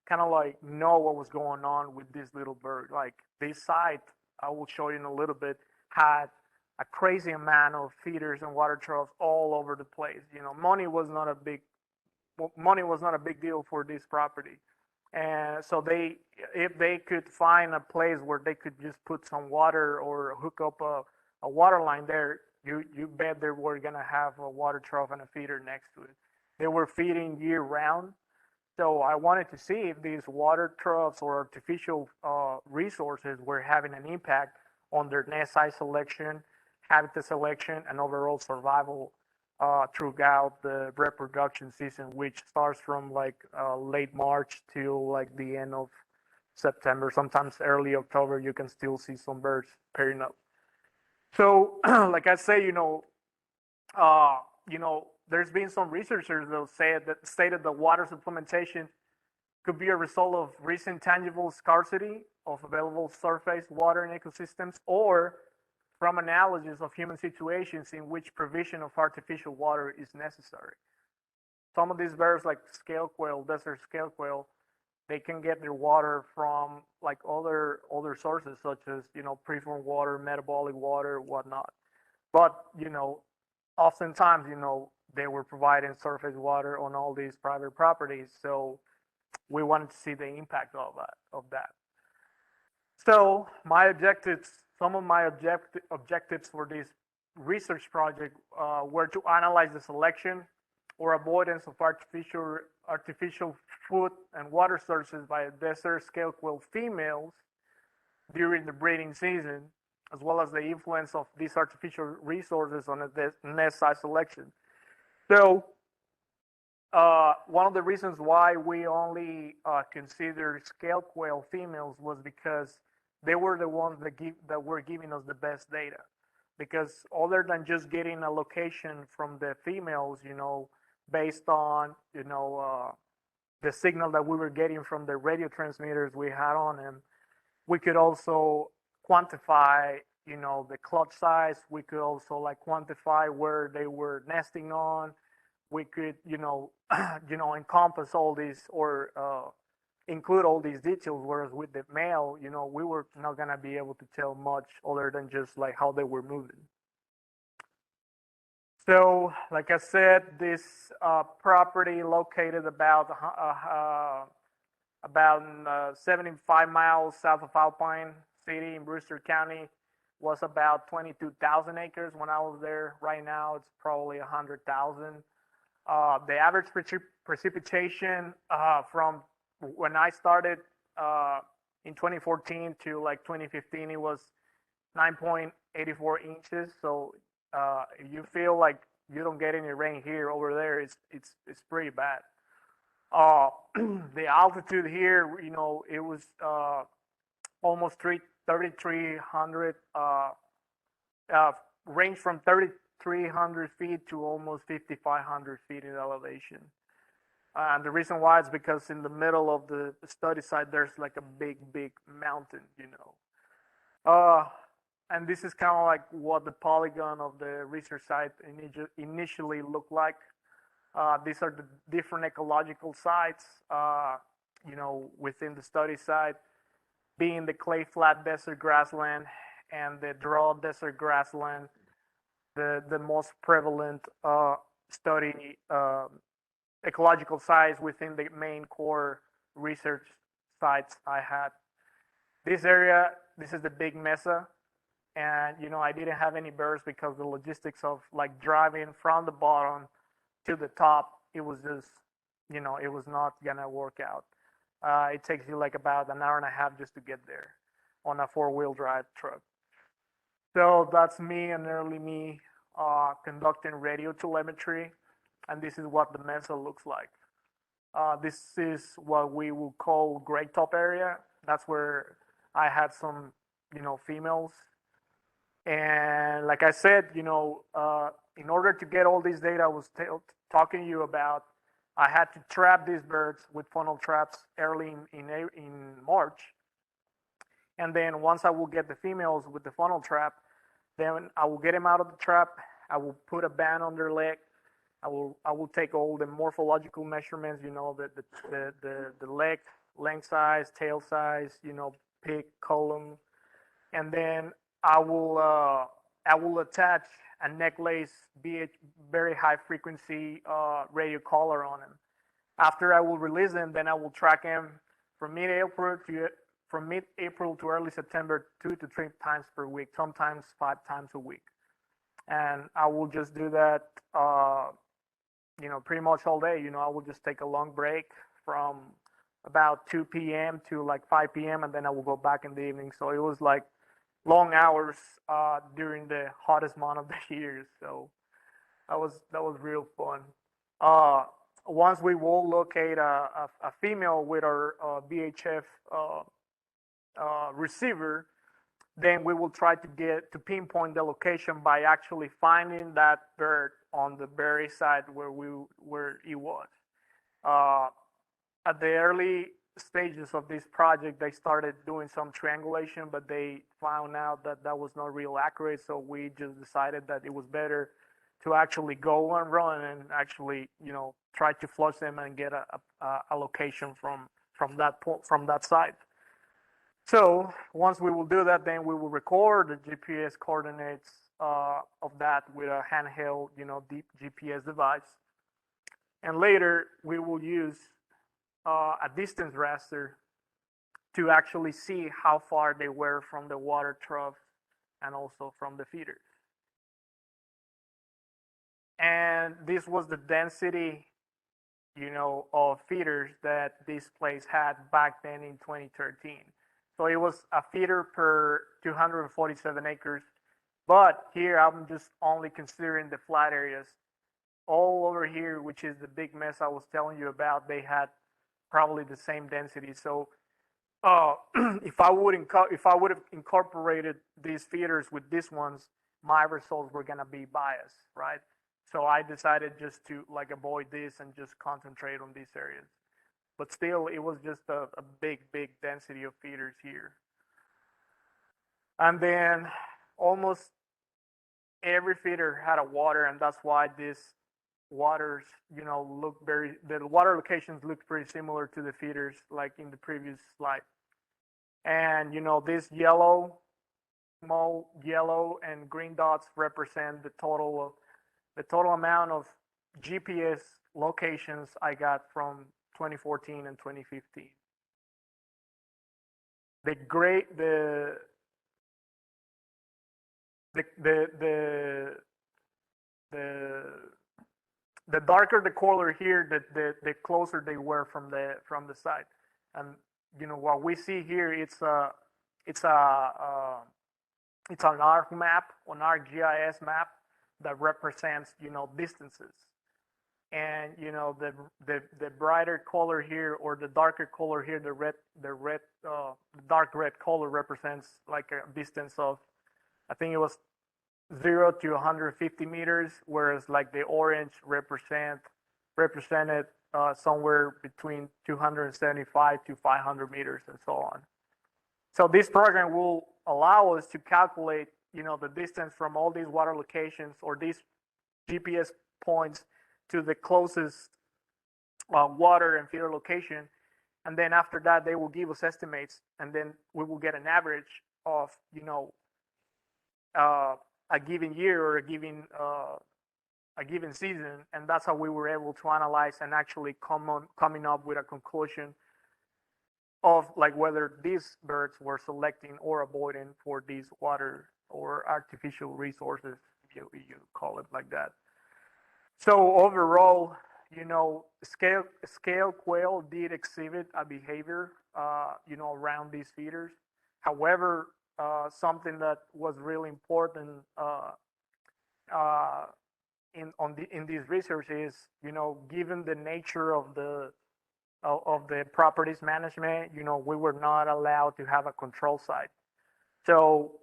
kind of like know what was going on with this little bird. Like this site, I will show you in a little bit, had a crazy amount of feeders and water troughs all over the place. Money was not a big deal for this property. And so if they could find a place where they could just put some water or hook up a water line there, you bet they were gonna have a water trough and a feeder next to it. They were feeding year round. So I wanted to see if these water troughs or artificial resources were having an impact on their nest size selection, habitat selection, and overall survival throughout the reproduction season, which starts from like late March till like the end of September. Sometimes early October, you can still see some birds pairing up. So, like I say, uh, there's been some researchers that stated that water supplementation could be a result of recent tangible scarcity of available surface water in ecosystems, or from analysis of human situations in which provision of artificial water is necessary. Some of these birds, like scale quail, desert scale quail, they can get their water from like other sources, such as preformed water, metabolic water, whatnot. But oftentimes they were providing surface water on all these private properties, so we wanted to see the impact of that. So some of my objectives for this research project were to analyze the selection or avoidance of artificial food and water sources by desert scale quail females during the breeding season, as well as the influence of these artificial resources on the nest size selection. So one of the reasons why we only considered scale quail females was because they were the ones that were giving us the best data. Because other than just getting a location from the females, based on the signal that we were getting from the radio transmitters we had on them, we could also quantify the clutch size. We could also like quantify where they were nesting on. We could encompass all these, or include all these details, whereas with the male, we were not gonna be able to tell much other than just like how they were moving. So, like I said, this property located about 75 miles south of Alpine City in Brewster County was about 22,000 acres when I was there. Right now, it's probably 100,000. The average precipitation from when I started in 2014 to like 2015, it was 9.84 inches. So if you feel like you don't get any rain here, over there, it's pretty bad. The altitude here, it was almost 3,300, range from 3,300 feet to almost 5,500 feet in elevation. And the reason why is because in the middle of the study site, there's like a big mountain, and this is kind of like what the polygon of the research site initially looked like. These are the different ecological sites, within the study site, being the clay flat desert grassland and the draw desert grassland, the most prevalent study ecological sites within the main core research sites I had. This area, this is the big Mesa, and I didn't have any birds because the logistics of like driving from the bottom to the top, it was just it was not gonna work out. It takes you like about an hour and a half just to get there on a 4-wheel drive truck. So that's me and early me conducting radio telemetry, and this is what the Meso looks like. This is what we will call great top area. That's where I had some, females. And like I said, in order to get all this data I was talking to you about, I had to trap these birds with funnel traps early in March. And then once I will get the females with the funnel trap, then I will get them out of the trap. I will put a band on their leg. I will take all the morphological measurements, the leg length size, tail size, peak, column, and then I will attach a necklace, very high frequency radio collar on them. After I will release them, then I will track them from mid-April to early September, 2 to 3 times per week, sometimes 5 times a week, and I will just do that. Pretty much all day. I will just take a long break from about 2 p.m. to like 5 p.m. and then I will go back in the evening. So it was like long hours during the hottest month of the year. So that was real fun. Once we will locate a female with our VHF receiver, then we will try to pinpoint the location by actually finding that bird on the very side where it was. At the early stages of this project, they started doing some triangulation, but they found out that that was not real accurate. So we just decided that it was better to actually go and run and actually, try to flush them and get a location from that side. So once we will do that, then we will record the GPS coordinates of that with a handheld, deep GPS device. And later we will use a distance raster to actually see how far they were from the water trough and also from the feeders. And this was the density, of feeders that this place had back then in 2013. So it was a feeder per 247 acres. But here I'm just only considering the flat areas. All over here, which is the big mess I was telling you about, they had probably the same density. So if I would have incorporated these feeders with these ones, my results were gonna be biased, right? So I decided just to avoid this and just concentrate on these areas. But still, it was just a big density of feeders here. And then almost every feeder had a water, and that's why these waters, the water locations look pretty similar to the feeders like in the previous slide. And, this yellow and green dots represent the total amount of GPS locations I got from 2014 and 2015. The darker the color here, the closer they were from the side. And what we see here, it's an ArcGIS map that represents distances. And the brighter color here or the darker color here, the dark red color represents like a distance of, I think it was 0 to 150 meters, whereas like the orange represented somewhere between 275 to 500 meters and so on. So this program will allow us to calculate, the distance from all these water locations or these GPS points to the closest water and feeder location. And then after that, they will give us estimates, and then we will get an average of, a given year or a given season, and that's how we were able to analyze and actually coming up with a conclusion of like whether these birds were selecting or avoiding for these water or artificial resources, you call it like that. So overall, scale quail did exhibit a behavior, around these feeders. However, something that was really important uh, in this research is, given the nature of the properties management, we were not allowed to have a control site. So,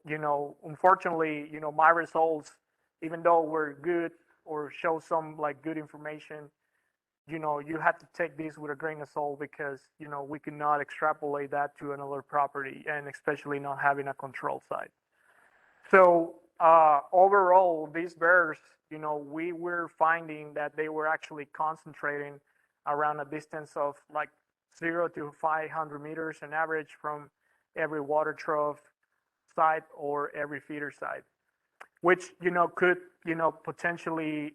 unfortunately, my results, even though were good or show some like good information, you have to take this with a grain of salt because, we cannot extrapolate that to another property, and especially not having a control site. So, overall, these bears, we were finding that they were actually concentrating around a distance of like 0 to 500 meters on average from every water trough site or every feeder site, which, could, potentially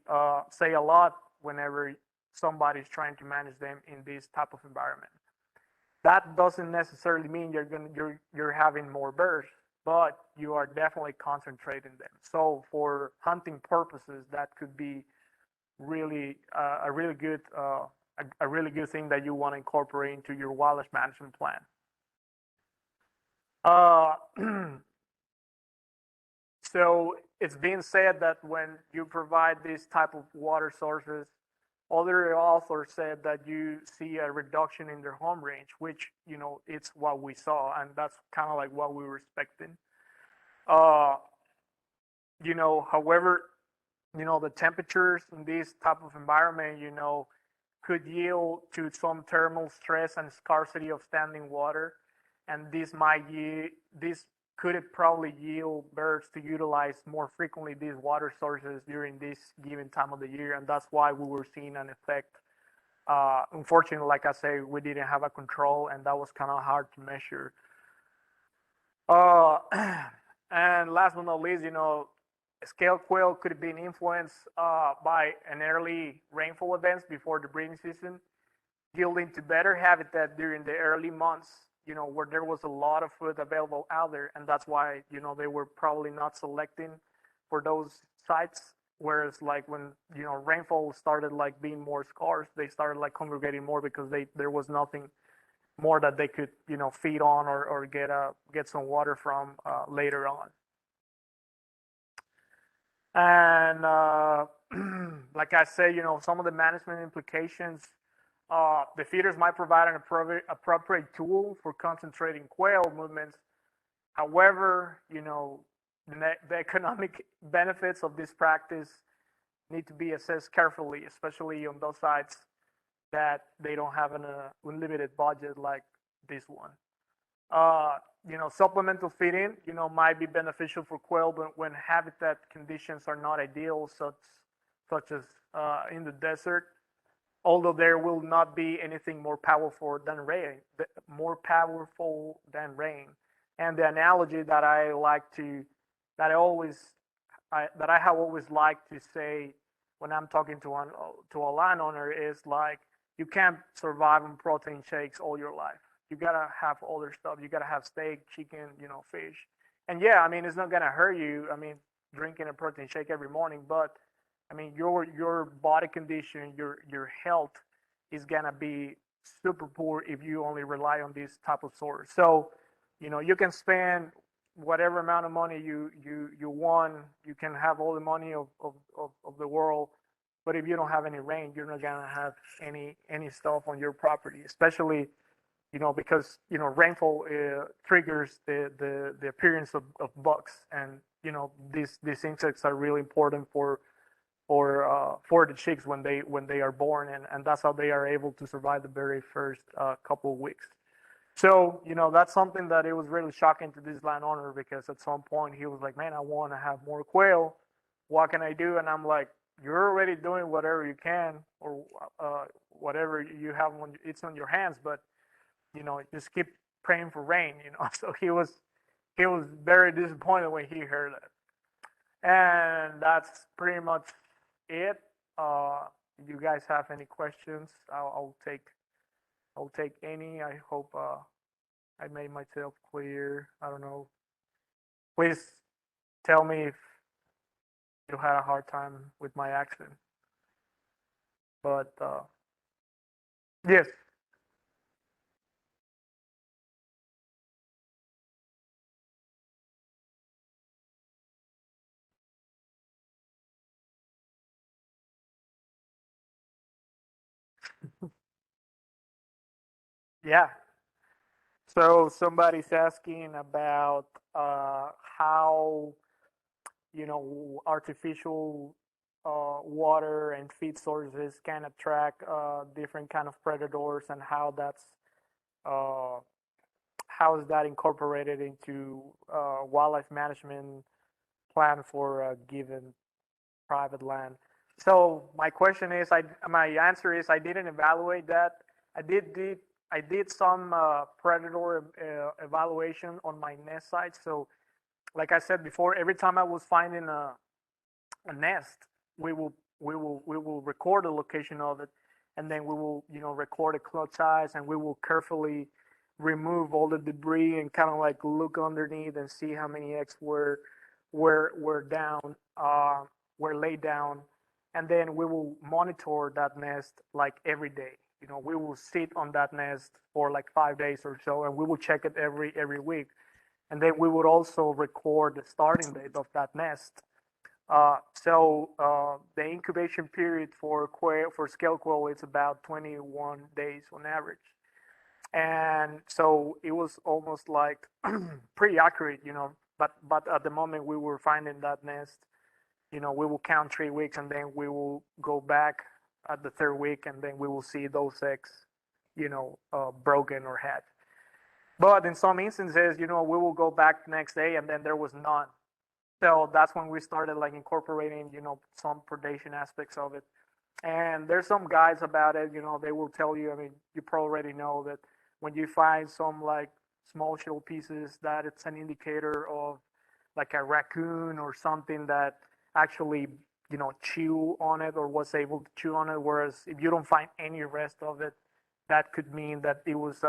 say a lot whenever somebody's trying to manage them in this type of environment. That doesn't necessarily mean you're having more bears, but you are definitely concentrating them. So for hunting purposes, that could be really a really good thing that you want to incorporate into your wildlife management plan. So it's being said that when you provide this type of water sources, other authors said that you see a reduction in their home range, which, it's what we saw, and that's kind of like what we were expecting. However, the temperatures in this type of environment, could yield to some thermal stress and scarcity of standing water, and this could probably yield birds to utilize more frequently these water sources during this given time of the year, and that's why we were seeing an effect. Unfortunately, like I say, we didn't have a control, and that was kind of hard to measure. And last but not least, scale quail could have been influenced by an early rainfall events before the breeding season, yielding to better habitat during the early months, where there was a lot of food available out there, and that's why, they were probably not selecting for those sites. Whereas like when, rainfall started like being more scarce, they started like congregating more because there was nothing more that they could, feed on or get some water from later on. And like I said, some of the management implications, the feeders might provide an appropriate tool for concentrating quail movements. However, the economic benefits of this practice need to be assessed carefully, especially on those sites that they don't have an unlimited budget like this one. Supplemental feeding, might be beneficial for quail, but when habitat conditions are not ideal, such as in the desert, although there will not be anything more powerful than rain. And the analogy that I have always liked to say when I'm talking to a landowner is like, you can't survive on protein shakes all your life. You gotta have other stuff. You gotta have steak, chicken, fish. And yeah, it's not gonna hurt you. Drinking a protein shake every morning, but your body condition, your health is gonna be super poor if you only rely on this type of source. So, you can spend whatever amount of money you want. You can have all the money of the world, but if you don't have any rain, you're not gonna have any stuff on your property, especially because rainfall triggers the appearance of bugs, and these insects are really important for the chicks when they are born, and that's how they are able to survive the very first couple of weeks. So that's something that it was really shocking to this landowner, because at some point he was like, man, I want to have more quail. What can I do? And I'm like, you're already doing whatever you can, or whatever you have it's on your hands, but just keep praying for rain. So he was very disappointed when he heard that. And that's pretty much it. If you guys have any questions, I'll take any. I hope I made myself clear. I don't know. Please tell me if you had a hard time with my accent. But yes. Yeah. So somebody's asking about how artificial water and feed sources can attract different kind of predators, and uh, how is that incorporated into wildlife management plan for a given private land. So my answer is I didn't evaluate that. I did some predator evaluation on my nest site. So like I said before, every time I was finding a nest, we will record the location of it, and then we will record the clutch size, and we will carefully remove all the debris and kind of like look underneath and see how many eggs were down, were laid down, and then we will monitor that nest like every day. We will sit on that nest for like 5 days or so, and we will check it every week, and then we would also record the starting date of that nest. So the incubation period for scale quail is about 21 days on average, and so it was almost like pretty accurate, But at the moment we were finding that nest, we will count 3 weeks, and then we will go back at the third week, and then we will see those eggs, broken or hatched. But in some instances, we will go back the next day, and then there was none. So that's when we started like incorporating, some predation aspects of it. And there's some guides about it, they will tell you, I mean, you probably already know that when you find some like small shell pieces, that it's an indicator of like a raccoon or something that actually, chew on it or was able to chew on it. Whereas if you don't find any rest of it, that could mean that it was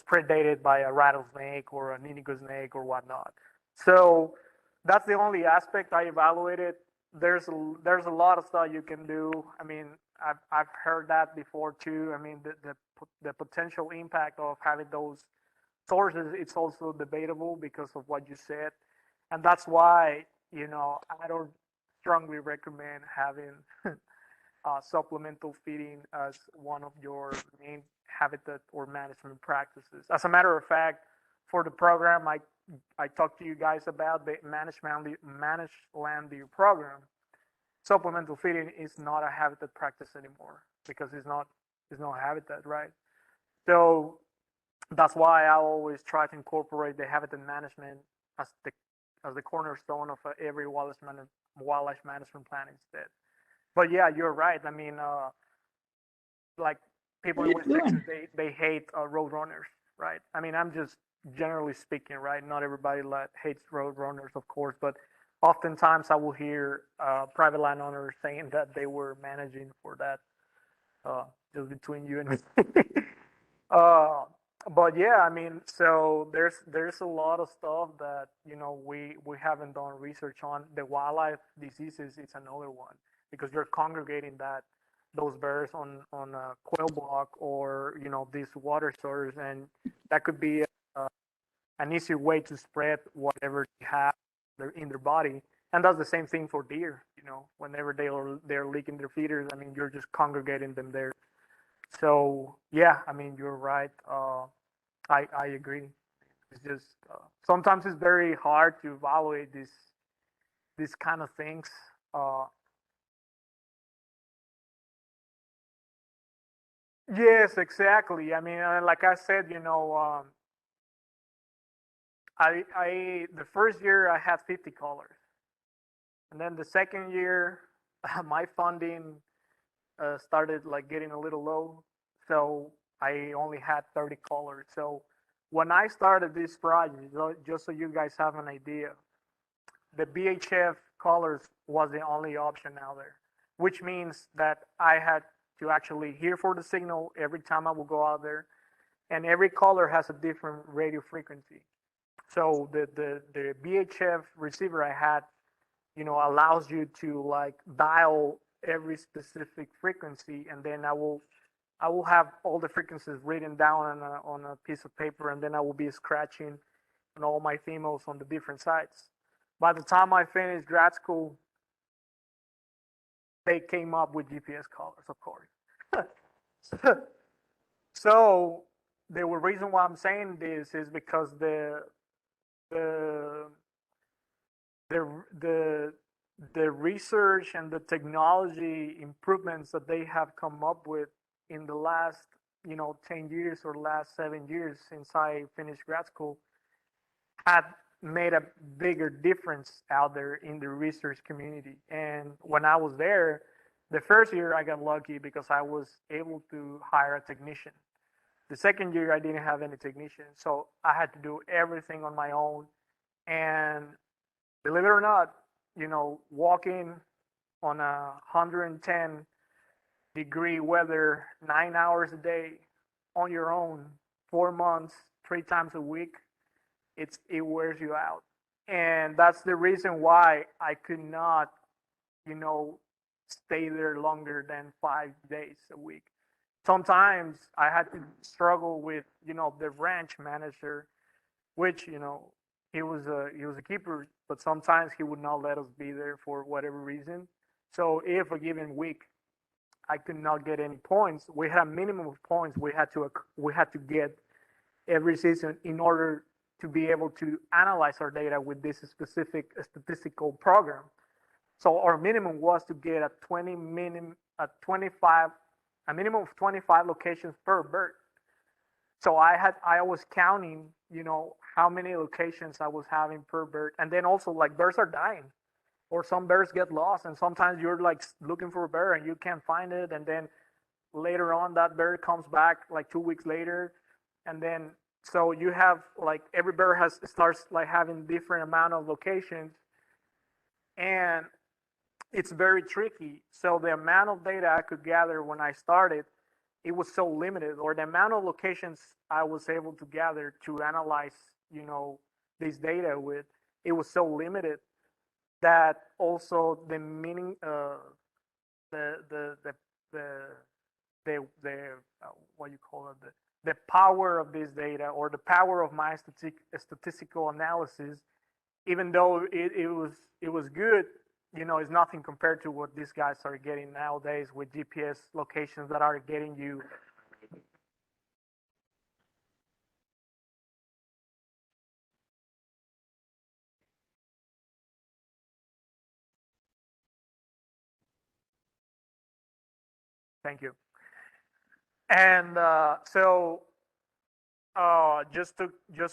predated by a rattlesnake or an indigo snake or whatnot. So that's the only aspect I evaluated. There's a lot of stuff you can do. I mean, I've heard that before too. I mean, the potential impact of having those sources, it's also debatable because of what you said, and that's why I don't strongly recommend having supplemental feeding as one of your main habitat or management practices. As a matter of fact, for the program I talked to you guys about, the managed land use program, supplemental feeding is not a habitat practice anymore because it's not habitat, right? So that's why I always try to incorporate the habitat management as the cornerstone of every wildlife management plan instead. But yeah, you're right. I mean, like people in West Texas, they hate road runners, right? I mean, I'm just generally speaking, right? Not everybody hates road runners, of course, but oftentimes I will hear private landowners saying that they were managing for that. Just between you and me. uh, but yeah, I mean, so there's a lot of stuff that we haven't done research on. The wildlife diseases is another one because you're congregating those birds on a quail block or these water source, and that could be an easy way to spread whatever they have in their body. And that's the same thing for deer. Whenever they're leaking their feeders, I mean, you're just congregating them there. So yeah, I mean, you're right. I agree. It's just sometimes it's very hard to evaluate these kind of things. Yes, exactly. I mean, like I said, I the first year I had 50 colors, and then the second year, my funding started like getting a little low, so I only had 30 colors. So when I started this project, just so you guys have an idea, the BHF colors was the only option out there, which means that I had to actually hear for the signal every time I would go out there, and every color has a different radio frequency. So the BHF receiver I had, allows you to like dial every specific frequency, and then I will have all the frequencies written down on a piece of paper, and then I will be scratching on all my females on the different sites. By the time I finished grad school, they came up with GPS colors, of course. So the reason why I'm saying this is because the the the the research and the technology improvements that they have come up with in the last 10 years or last 7 years since I finished grad school had made a bigger difference out there in the research community. And when I was there, the first year I got lucky because I was able to hire a technician. The second year I didn't have any technician, so I had to do everything on my own. And believe it or not, walking on 110-degree weather 9 hours a day on your own, 4 months, 3 times a week, it wears you out. And that's the reason why I could not, stay there longer than 5 days a week. Sometimes I had to struggle with, the ranch manager, which, he was a keeper, but sometimes he would not let us be there for whatever reason. So if a given week I could not get any points, we had a minimum of points we had to get every season in order to be able to analyze our data with this specific statistical program. So our minimum was to get a 25, a minimum of 25 locations per bird. So I was counting, how many locations I was having per bird, and then also like birds are dying, or some birds get lost, and sometimes you're like looking for a bird and you can't find it, and then later on that bird comes back like 2 weeks later, and then so you have like every bird starts like having different amount of locations, and it's very tricky. So the amount of data I could gather when I started, it was so limited, or the amount of locations I was able to gather to analyze, this data with, it was so limited that also the meaning, the the the the the what you call it, the power of this data, or the power of my statistical analysis, even though it was good, it's nothing compared to what these guys are getting nowadays with GPS locations that are getting you. Thank you. And just so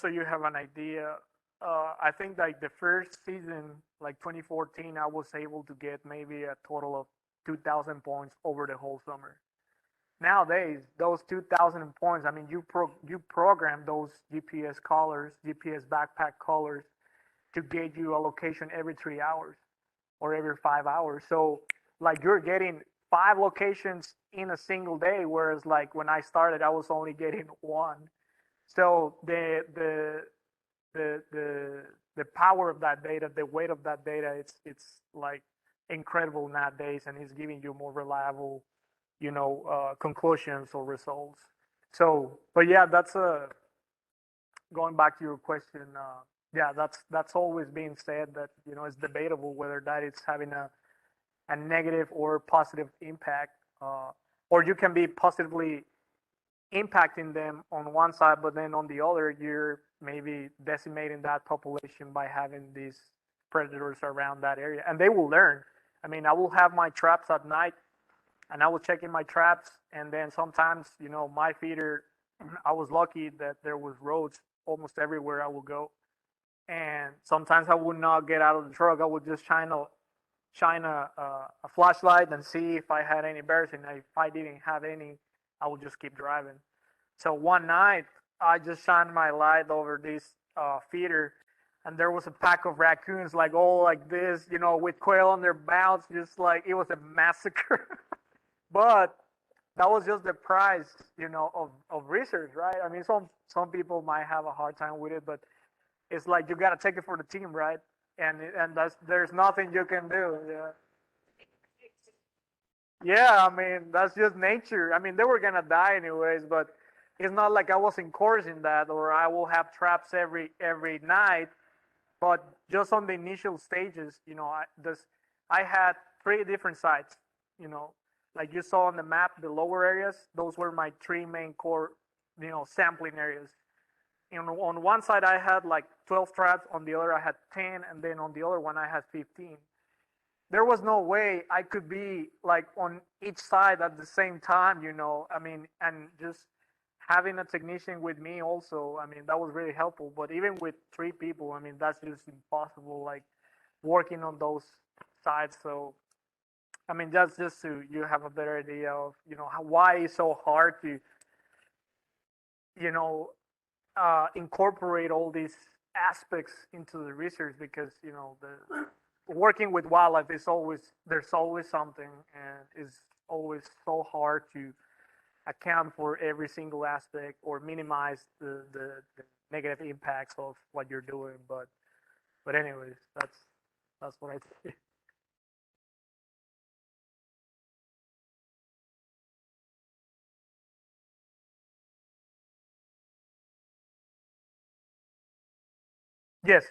you have an idea, I think like the first season, like 2014, I was able to get maybe a total of 2,000 points over the whole summer. Nowadays, those 2,000 points, I mean, you program those GPS collars, GPS backpack collars, to get you a location every 3 hours or every 5 hours. So like you're getting 5 locations in a single day, whereas like when I started, I was only getting one. So the power of that data, the weight of that data, it's like incredible nowadays, and it's giving you more reliable, conclusions or results. So, but yeah, that's going back to your question. Yeah, that's always being said that it's debatable whether that is having a negative or positive impact, or you can be positively impacting them on one side, but then on the other, you're maybe decimating that population by having these predators around that area, and they will learn. I mean, I will have my traps at night, and I will check in my traps, and then sometimes, my feeder, I was lucky that there was roads almost everywhere I would go, and sometimes I would not get out of the truck. I would just shine a flashlight and see if I had any bears, and if I didn't have any, I would just keep driving. So one night, I just shined my light over this feeder, and there was a pack of raccoons, like all like this, with quail on their mouths, just like it was a massacre. But that was just the price, of research, right? I mean, some people might have a hard time with it, but it's like you gotta take it for the team, right? And there's nothing you can do. Yeah. Yeah, I mean, that's just nature. I mean, they were gonna die anyways, but it's not like I was encouraging that, or I will have traps every night. But just on the initial stages, I had 3 different sites. You know, like you saw on the map, the lower areas, those were my 3 main core, sampling areas. On one side I had like 12 traps, on the other I had 10, and then on the other one I had 15. There was no way I could be like on each side at the same time, I mean, and just having a technician with me also, I mean, that was really helpful. But even with 3 people, I mean, that's just impossible, like working on those sides. So, I mean, that's just so you have a better idea of, why it's so hard to, you know, incorporate all these aspects into the research, because, the working with wildlife is there's always something, and it's always so hard to account for every single aspect or minimize the negative impacts of what you're doing. But anyways, that's what I think. Yes.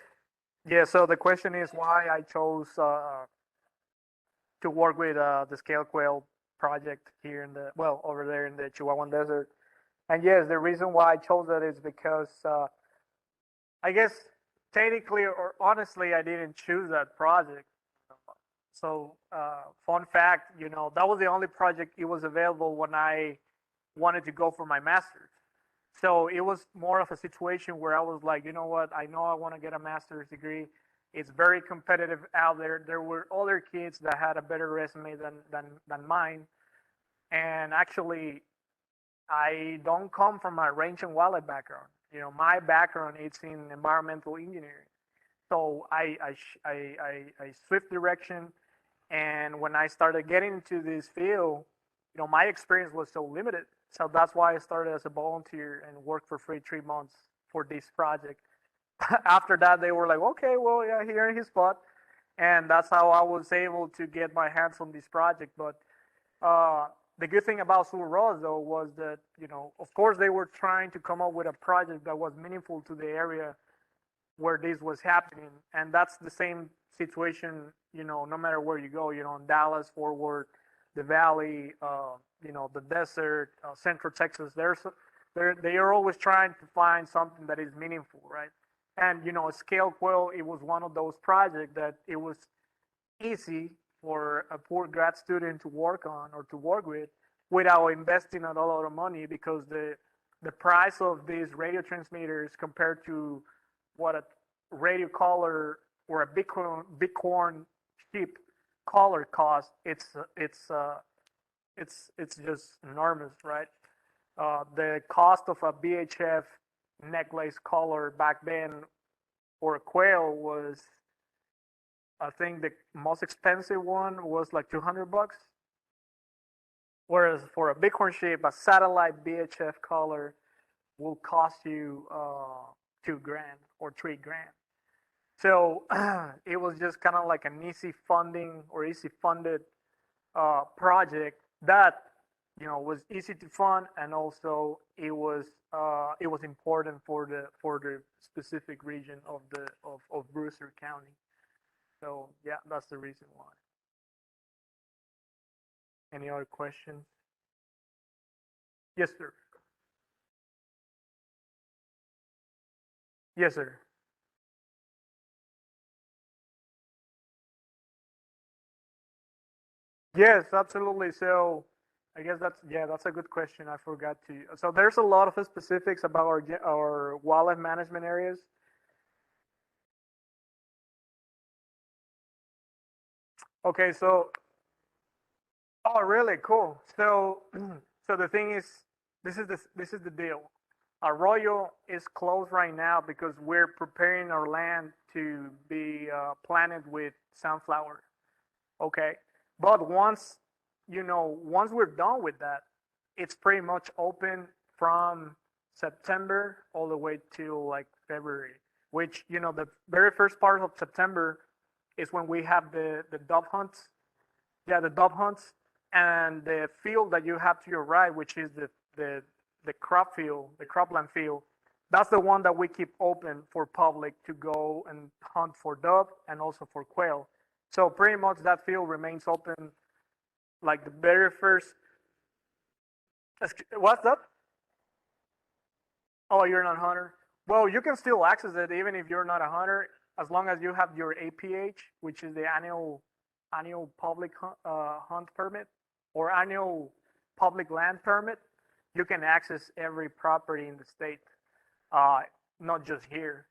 Yeah, so the question is why I chose to work with the scale quail project here over there in the Chihuahuan Desert. And yes, the reason why I chose that is because I guess technically or honestly, I didn't choose that project. So, fun fact, that was the only project it was available when I wanted to go for my master's. So it was more of a situation where I was like, you know what, I know I want to get a master's degree. It's very competitive out there. There were other kids that had a better resume than mine. And actually, I don't come from a range and wildlife background. My background is in environmental engineering. So I swift direction, and when I started getting into this field, my experience was so limited. So that's why I started as a volunteer and worked for free 3 months for this project. After that, they were like, okay, well, yeah, here in his spot. And that's how I was able to get my hands on this project. But the good thing about Sur Ross, though, was that, of course, they were trying to come up with a project that was meaningful to the area where this was happening. And that's the same situation, no matter where you go, in Dallas, Fort Worth, the Valley, the desert, Central Texas. They are always trying to find something that is meaningful, right? And scale quail, it was one of those projects that it was easy for a poor grad student to work on or to work with without investing a lot of money, because the price of these radio transmitters compared to what a radio collar or a bighorn sheep collar cost, it's just enormous, right? The cost of a BHF necklace collar back then for a quail was, I think the most expensive one was like $200, whereas for a bighorn sheep, a satellite BHF collar will cost you $2,000 or $3,000. So it was just kind of like an easy funding or easy funded project that was easy to fund, and also it was important for the specific region of Brewster County. So yeah, that's the reason why. Any other questions? Yes, sir. Yes, sir. Yes, absolutely. So I guess that's a good question. I forgot to. So there's a lot of specifics about our wildlife management areas. Okay, so oh, really cool. So so the thing is, this is the deal. Arroyo is closed right now because we're preparing our land to be planted with sunflower. Okay, but once we're done with that, it's pretty much open from September all the way till like February. Which the very first part of September is when we have the dove hunts. Yeah, the dove hunts, and the field that you have to your right, which is the crop field, the cropland field. That's the one that we keep open for public to go and hunt for dove and also for quail. So pretty much that field remains open like the very first. What's that? Oh, you're not a hunter. Well, you can still access it even if you're not a hunter, as long as you have your APH, which is the annual public hunt permit or annual public land permit. You can access every property in the state, not just here.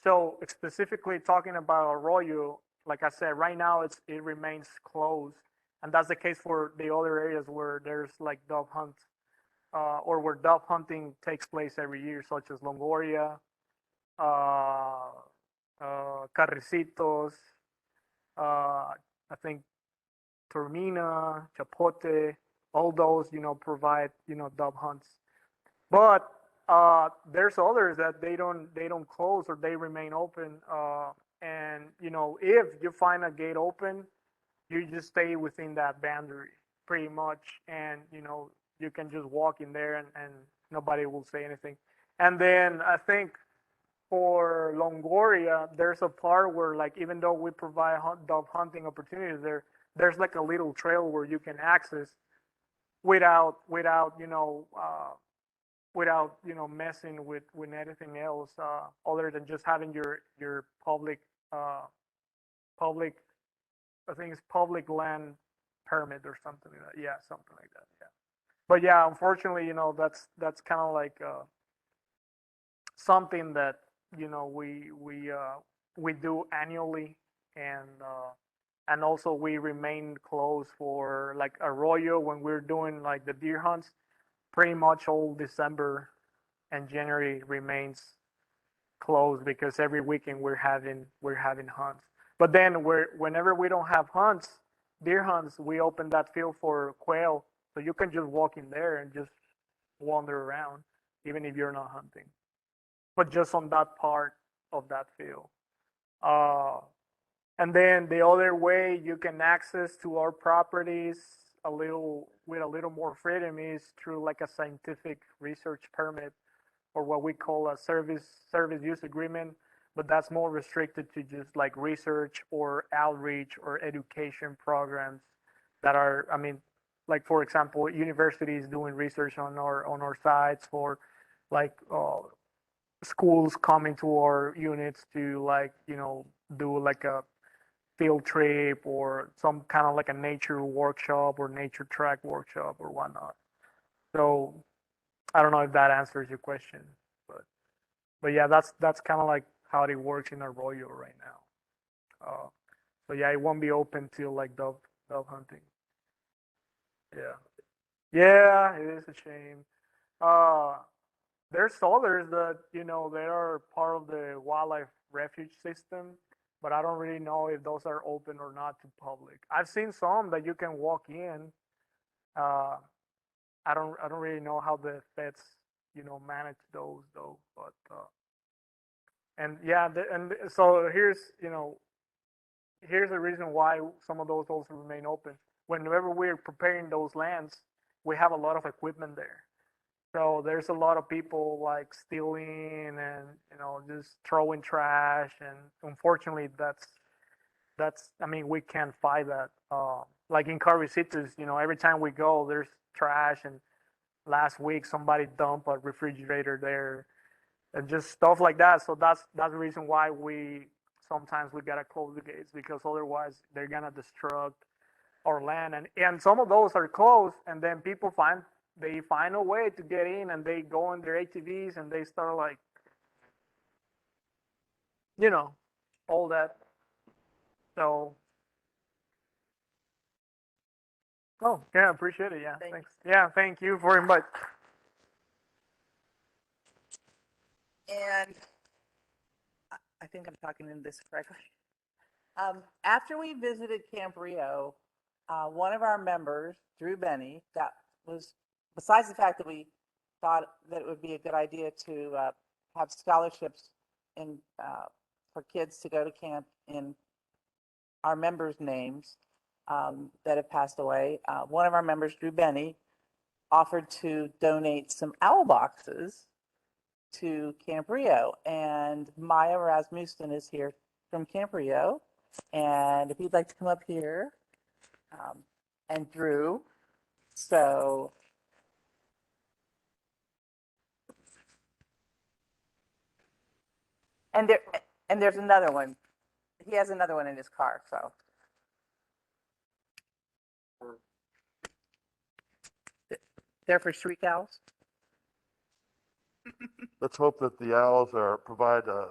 So specifically talking about Arroyo, like I said, right now it remains closed, and that's the case for the other areas where there's like dove hunts, or where dove hunting takes place every year, such as Longoria, Carricitos, I think Turmina, Chapote, all those, provide, dove hunts. But there's others that they don't close or they remain open. And if you find a gate open, you just stay within that boundary pretty much, and you can just walk in there and nobody will say anything. And then I think for Longoria, there's a part where, like, even though we provide dove hunting opportunities there's like a little trail where you can access without messing with anything else, other than just having your public I think it's public land permit or something like that. Yeah, something like that. Yeah. But yeah, unfortunately, that's kind of like something that we do annually, and also we remain closed for like Arroyo when we're doing like the deer hunts. Pretty much all December and January remains closed because every weekend we're having hunts. But then whenever we don't have hunts, deer hunts, we open that field for quail, so you can just walk in there and just wander around, even if you're not hunting, but just on that part of that field. And then the other way you can access to our properties with a little more freedom is through like a scientific research permit, or what we call a service use agreement, but that's more restricted to just like research or outreach or education programs that are, I mean, like for example, universities doing research on our sites, or like schools coming to our units to like do like a field trip or some kind of like a nature workshop or nature track workshop or whatnot. So I don't know if that answers your question, but yeah, that's kind of like how it works in Arroyo right now. So yeah, it won't be open till like dove hunting. Yeah, yeah, it is a shame. Uh, there's others that they are part of the wildlife refuge system, but I don't really know if those are open or not to public. I've seen some that you can walk in. Uh, I don't really know how the feds manage those though, but and yeah, and so here's the reason why some of those also remain open. Whenever we're preparing those lands, we have a lot of equipment there. So there's a lot of people like stealing and just throwing trash, and unfortunately that's I mean, we can't fight that. Like in Carricitos, every time we go, there's trash, and last week somebody dumped a refrigerator there, and just stuff like that. So that's the reason why we sometimes we gotta close the gates, because otherwise they're gonna destruct our land, and some of those are closed, and then people find a way to get in, and they go on their ATVs and they start like all that. So oh yeah, appreciate it. Yeah, thanks. Yeah, thank you for inviting. And I think I'm talking in this correctly. After we visited Camp Rio, one of our members, Drew Benny, that was, besides the fact that we thought that it would be a good idea to have scholarships for kids to go to camp in our members' names that have passed away. One of our members, Drew Benny, offered to donate some owl boxes to Camp Rio, and Maya Rasmussen is here from Camp Rio, and if you'd like to come up here, and Drew. So and there's another one. He has another one in his car, so. They're for street owls. Let's hope that the owls provide a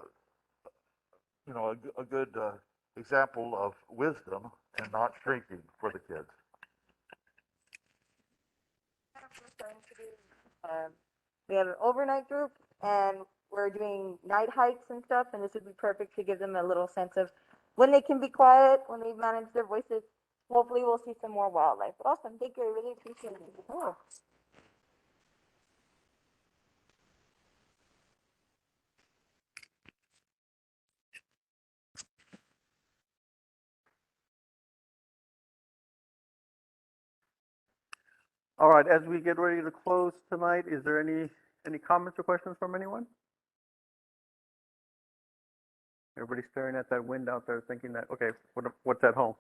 good example of wisdom and not shrinking for the kids. We have an overnight group, and we're doing night hikes and stuff, and this would be perfect to give them a little sense of when they can be quiet, when they manage their voices. Hopefully, we'll see some more wildlife. Awesome. Thank you. I really appreciate it. Oh. All right, as we get ready to close tonight, is there any comments or questions from anyone? Everybody's staring at that wind out there thinking that, okay, what's at home?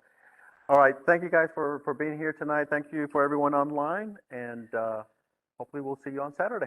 All right, thank you guys for being here tonight. Thank you for everyone online, and hopefully we'll see you on Saturday.